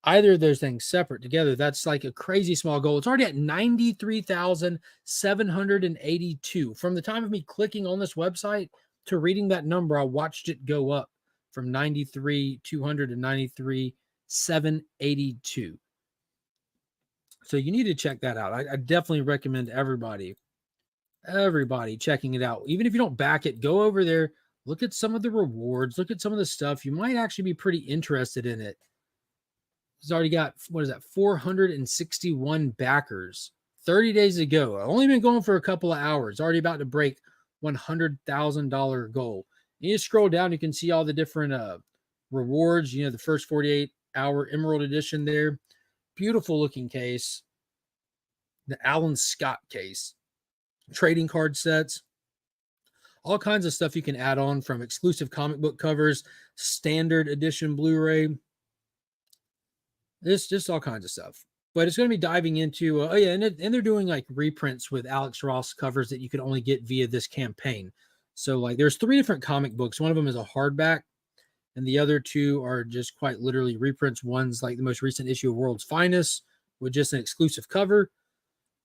Either of those things separate together, that's like a crazy small goal. It's already at 93,782. From the time of me clicking on this website to reading that number, I watched it go up from 93,200 to 93,782. So you need to check that out. I definitely recommend everybody checking it out. Even if you don't back it, go over there, look at some of the rewards, look at some of the stuff. You might actually be pretty interested in it. It's already got, 461 backers 30 days ago. I've only been going for a couple of hours. Already about to break $100,000 goal. You just scroll down, you can see all the different rewards. You know, the first 48-hour Emerald Edition there. Beautiful looking case. The Alan Scott case. Trading card sets. All kinds of stuff you can add on, from exclusive comic book covers, standard edition Blu-ray. It's just all kinds of stuff. But it's going to be diving into, and they're doing like reprints with Alex Ross covers that you can only get via this campaign. So like there's 3 different comic books. One of them is a hardback, and the other 2 are just quite literally reprints. One's like the most recent issue of World's Finest with just an exclusive cover.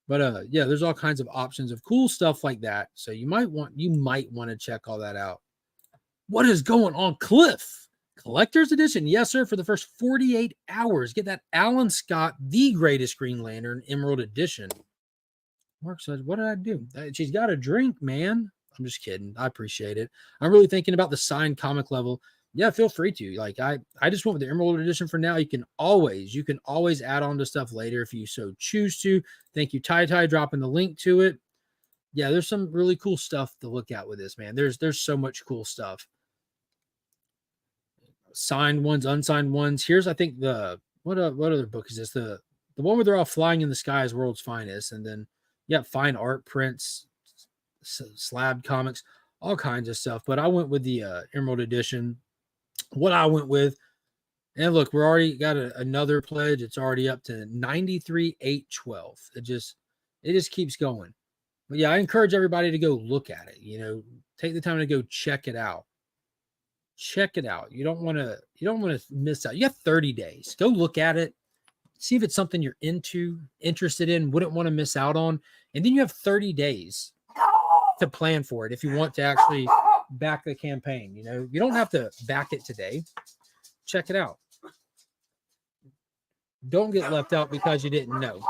But yeah, there's all kinds of options of cool stuff like that. So you might want to check all that out. What is going on, Cliff? Collector's Edition. Yes, sir. For the first 48 hours, get that Alan Scott, the greatest Green Lantern Emerald Edition. Mark says, what did I do? She's got a drink, man. I'm just kidding. I appreciate it. I'm really thinking about the signed comic level. Yeah, feel free to. Like I just went with the Emerald Edition for now. You can always add on to stuff later if you so choose to. Thank you, Ty dropping the link to it. Yeah, there's some really cool stuff to look at with this, man. There's so much cool stuff. Signed ones, unsigned ones. Here's, I think, the what other book is this? The one where they're all flying in the sky is World's Finest, and then fine art prints, slab comics, all kinds of stuff. But I went with the Emerald Edition. What I went with, and look, we're already got another pledge. It's already up to 93,812. It just keeps going. But yeah, I encourage everybody to go look at it. You know, take the time to go check it out. Check it out. You don't want to miss out. You have 30 days. Go look at it. See if it's something you're interested in, wouldn't want to miss out on. And then you have 30 days to plan for it if you want to actually back the campaign. You know, you don't have to back it today. Check it out. Don't get left out because you didn't know.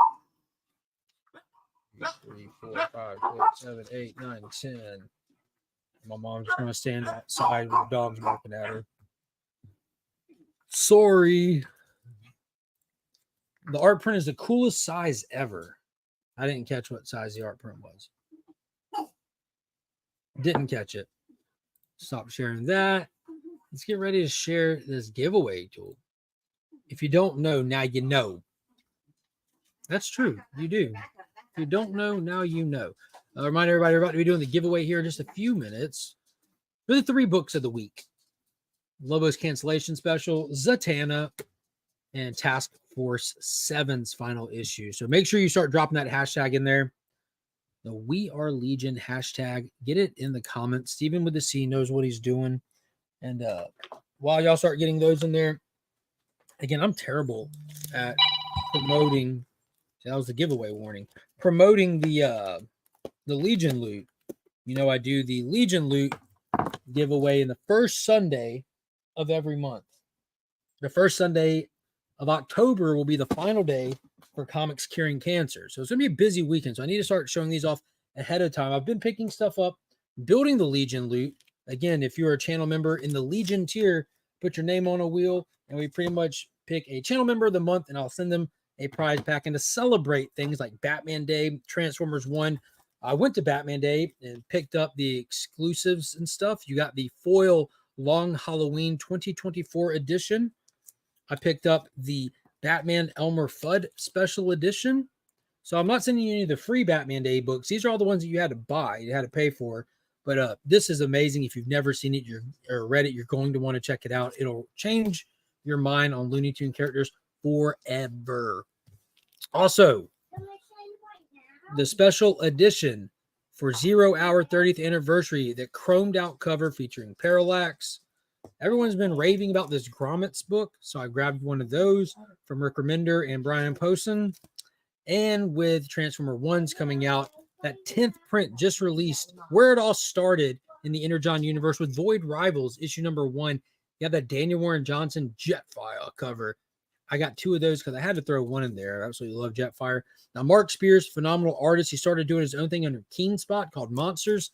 3, 4, 5, 6, 7, 8, 9, 10. My mom's just going to stand outside with the dogs barking at her. Sorry. The art print is the coolest size ever. I didn't catch what size the art print was. Didn't catch it. Stop sharing that. Let's get ready to share this giveaway tool. If you don't know, now you know. That's true. You do. If you don't know, now you know. Remind everybody, we're about to be doing the giveaway here in just a few minutes. For the 3 books of the week. Lobo's Cancellation Special, Zatanna, and Task Force 7's final issue. So make sure you start dropping that hashtag in there. The We Are Legion hashtag. Get it in the comments. Steven with the C knows what he's doing. And while y'all start getting those in there, again, I'm terrible at promoting So that was the giveaway warning. Promoting the Legion loot. You know, I do the Legion loot giveaway in the first Sunday of every month. The first Sunday of October will be the final day for Comics Curing Cancer. So it's going to be a busy weekend. So I need to start showing these off ahead of time. I've been picking stuff up, building the Legion loot. Again, if you're a channel member in the Legion tier, put your name on a wheel, and we pretty much pick a channel member of the month, and I'll send them a prize pack. And to celebrate things like Batman Day, Transformers 1, I went to Batman Day and picked up the exclusives and stuff. You got the foil Long Halloween 2024 edition. I picked up the Batman Elmer Fudd special edition. So I'm not sending you any of the free Batman Day books. These are all the ones that you had to buy, you had to pay for. But this is amazing. If you've never seen it or read it, you're going to want to check it out. It'll change your mind on Looney Tune characters forever. Also, the special edition for 0 Hour 30th anniversary, the chromed out cover featuring Parallax. Everyone's been raving about this Grommets book, so I grabbed one of those from Rick Remender and Brian Posehn. And with Transformer 1's coming out, that 10th print just released, where it all started in the Energon universe with Void Rivals, issue number 1. You have that Daniel Warren Johnson Jetfire cover. I got 2 of those because I had to throw one in there. I absolutely love Jetfire. Now, Mark Spears, phenomenal artist. He started doing his own thing under Keen Spot called Monsters.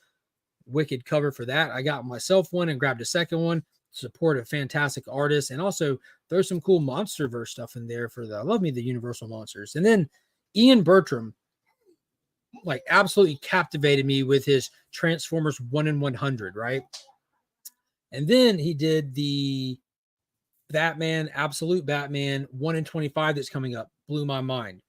Wicked cover for that. I got myself one and grabbed a second one. Support a fantastic artist, and also throw some cool Monsterverse stuff in there for the, I love me the Universal Monsters. And then Ian Bertram, like, absolutely captivated me with his Transformers 1 in 100, right? And then he did the Batman, Absolute Batman 1 in 25 that's coming up. Blew my mind.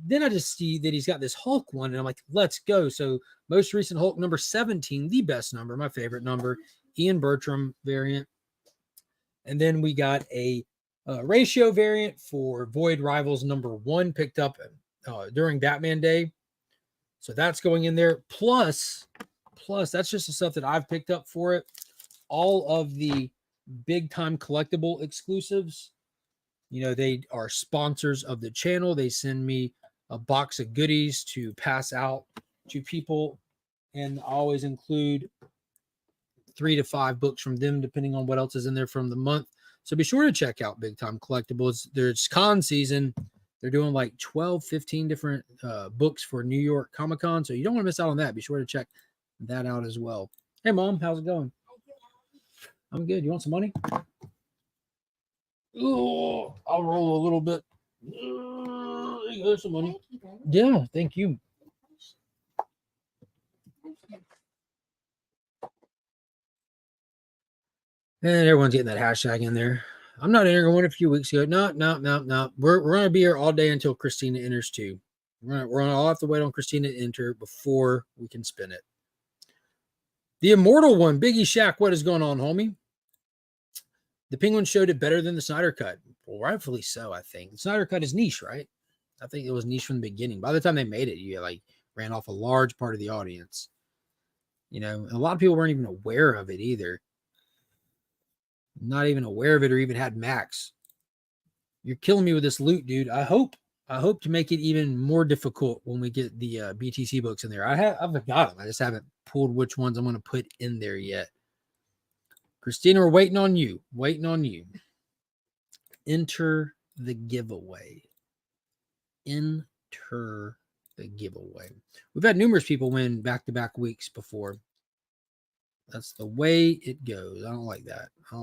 Then I just see that he's got this Hulk one, and I'm like, let's go. So most recent Hulk number 17, the best number, my favorite number, Ian Bertram variant. And then we got a ratio variant for Void Rivals number 1 picked up during Batman Day. So that's going in there. Plus, that's just the stuff that I've picked up for it. All of the big time collectible exclusives. You know, they are sponsors of the channel. They send me a box of goodies to pass out to people. And I always include 3 to 5 books from them, depending on what else is in there from the month. So be sure to check out Big Time Collectibles. There's con season. They're doing like 12, 15 different books for New York Comic Con. So you don't want to miss out on that. Be sure to check that out as well. Hey, Mom, how's it going? I'm good. You want some money? Oh, I'll roll a little bit. There's some money. Yeah, thank you. And everyone's getting that hashtag in there. I'm not entering one a few weeks ago. No. We're going to be here all day until Christina enters too. We're going to all have to wait on Christina to enter before we can spin it. The Immortal One, Biggie Shack. What is going on, homie? The Penguin showed it better than the Snyder Cut. Well, rightfully so, I think. The Snyder Cut is niche, right? I think it was niche from the beginning. By the time they made it, you like ran off a large part of the audience. You know, a lot of people weren't even aware of it either. Not even aware of it or even had Max. You're killing me with this loot, dude. I hope to make it even more difficult when we get the BTC books in there. I've got them. I just haven't pulled which ones I'm going to put in there yet. Christina, we're waiting on you. Enter the giveaway. Enter the giveaway. We've had numerous people win back-to-back weeks before. That's the way it goes. I don't like that. I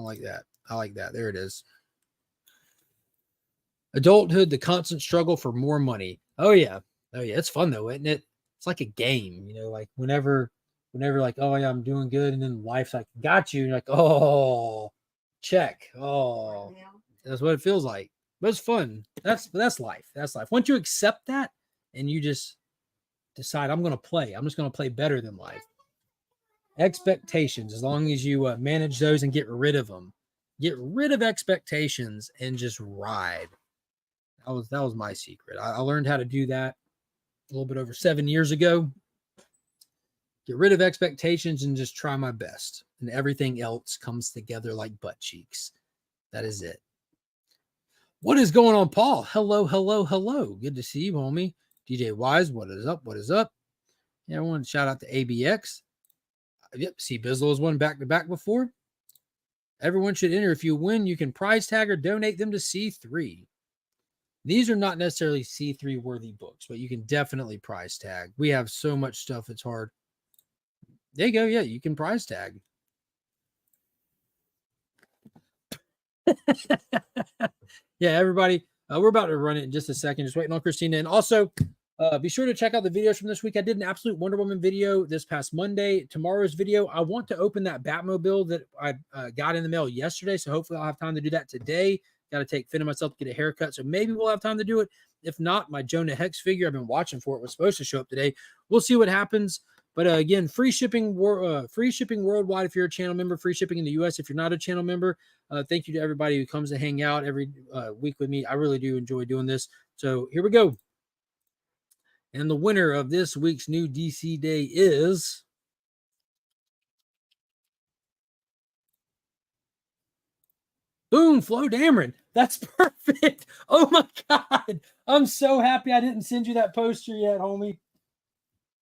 like that. There it is. Adulthood, the constant struggle for more money. Oh yeah. It's fun though, isn't it? It's like a game, you know, like whenever like, oh yeah, I'm doing good. And then life's like, got you. And you're like, oh, check. Oh, that's what it feels like. But it's fun. That's life. That's life. Once you accept that and you just decide, I'm just going to play better than life. Expectations, as long as you manage those and get rid of them. Get rid of expectations and just ride. That was my secret. I learned how to do that a little bit over 7 years ago. Get rid of expectations and just try my best. And everything else comes together like butt cheeks. That is it. What is going on, Paul? Hello, hello, hello. Good to see you, homie. DJ Wise, what is up? What is up? Yeah, I want to shout out to ABX. Yep, see, Bizzle has won back-to-back before. Everyone should enter. If you win, you can prize tag or donate them to C3. These are not necessarily C3 worthy books, but you can definitely prize tag. We have so much stuff, it's hard. There you go. Yeah, you can prize tag. Yeah, everybody, we're about to run it in just a second. Just waiting on Christina. And also, be sure to check out the videos from this week. I did an absolute Wonder Woman video this past Monday. Tomorrow's video, I want to open that Batmobile that I got in the mail yesterday. So hopefully I'll have time to do that today. Got to take Finn and myself to get a haircut. So maybe we'll have time to do it. If not, my Jonah Hex figure I've been watching for it was supposed to show up today. We'll see what happens. But again, free shipping worldwide if you're a channel member, free shipping in the US if you're not a channel member. Thank you to everybody who comes to hang out every week with me. I really do enjoy doing this. So here we go. And the winner of this week's new DC Day is boom, Flo Dameron. That's perfect. Oh my God. I'm so happy I didn't send you that poster yet, homie.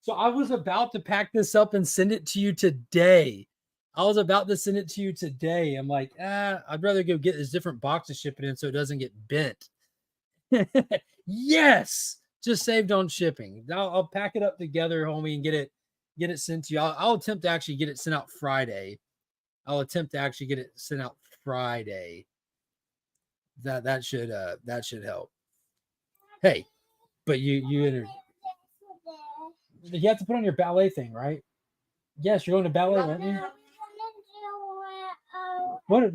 So I was about to pack this up and send it to you today. I'm like, I'd rather go get this different box to ship it in so it doesn't get bent. Yes. Just saved on shipping. I'll pack it up together, homie, and get it sent to you. I'll attempt to actually get it sent out Friday. That should help. Hey, but you entered. You have to put on your ballet thing, right? Yes, you're going to ballet, aren't you? What?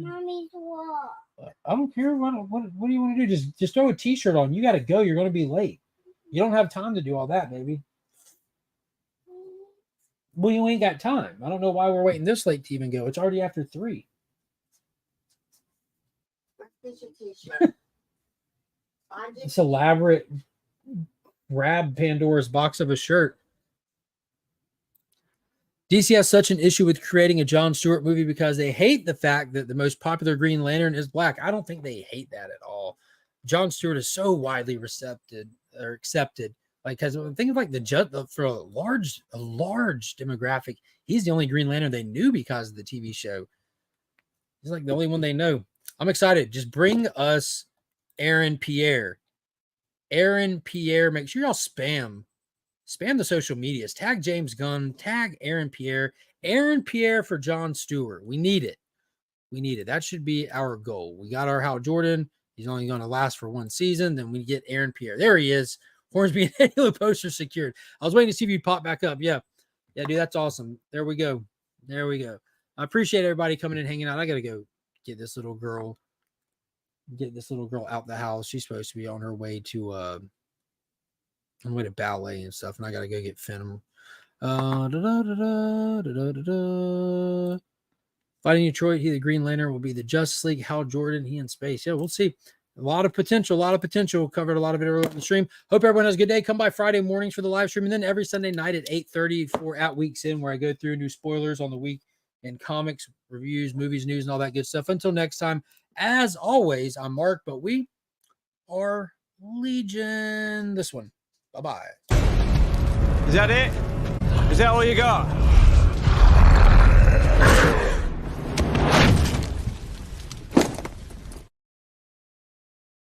I don't care. What do you want to do? Just throw a t-shirt on. You got to go. You're going to be late. You don't have time to do all that, baby. Well, you ain't got time. I don't know why we're waiting this late to even go. It's already after 3. It's elaborate. Grab Pandora's box of a shirt. DC has such an issue with creating a Jon Stewart movie because they hate the fact that the most popular Green Lantern is black. I don't think they hate that at all. Jon Stewart is so widely accepted. Like, because think of like for a large demographic, he's the only Green Lantern they knew because of the TV show. He's like the only one they know. I'm excited. Just bring us Aaron Pierre. Make sure y'all spam the social medias. Tag James Gunn. Tag Aaron Pierre. Aaron Pierre for Jon Stewart. We need it. That should be our goal. We got our Hal Jordan. He's only going to last for 1 season. Then we get Aaron Pierre. There he is. Hornsby and Halo poster secured. I was waiting to see if you pop back up. Yeah, dude, that's awesome. There we go. I appreciate everybody coming and hanging out. I got to go get this little girl out the house. She's supposed to be on her way to ballet and stuff, and I gotta go get Phenom. Fighting Detroit, he the Green Lantern will be the Justice League. Hal Jordan, he in space. Yeah, we'll see. A lot of potential. Covered a lot of it earlier in the stream. Hope everyone has a good day. Come by Friday mornings for the live stream, and then every Sunday night at 8:30 for At Weeks In, where I go through new spoilers on the week and comics, reviews, movies, news, and all that good stuff. Until next time, as always, I'm Mark, but we are Legion. This one. Bye-bye. Is that it? Is that all you got?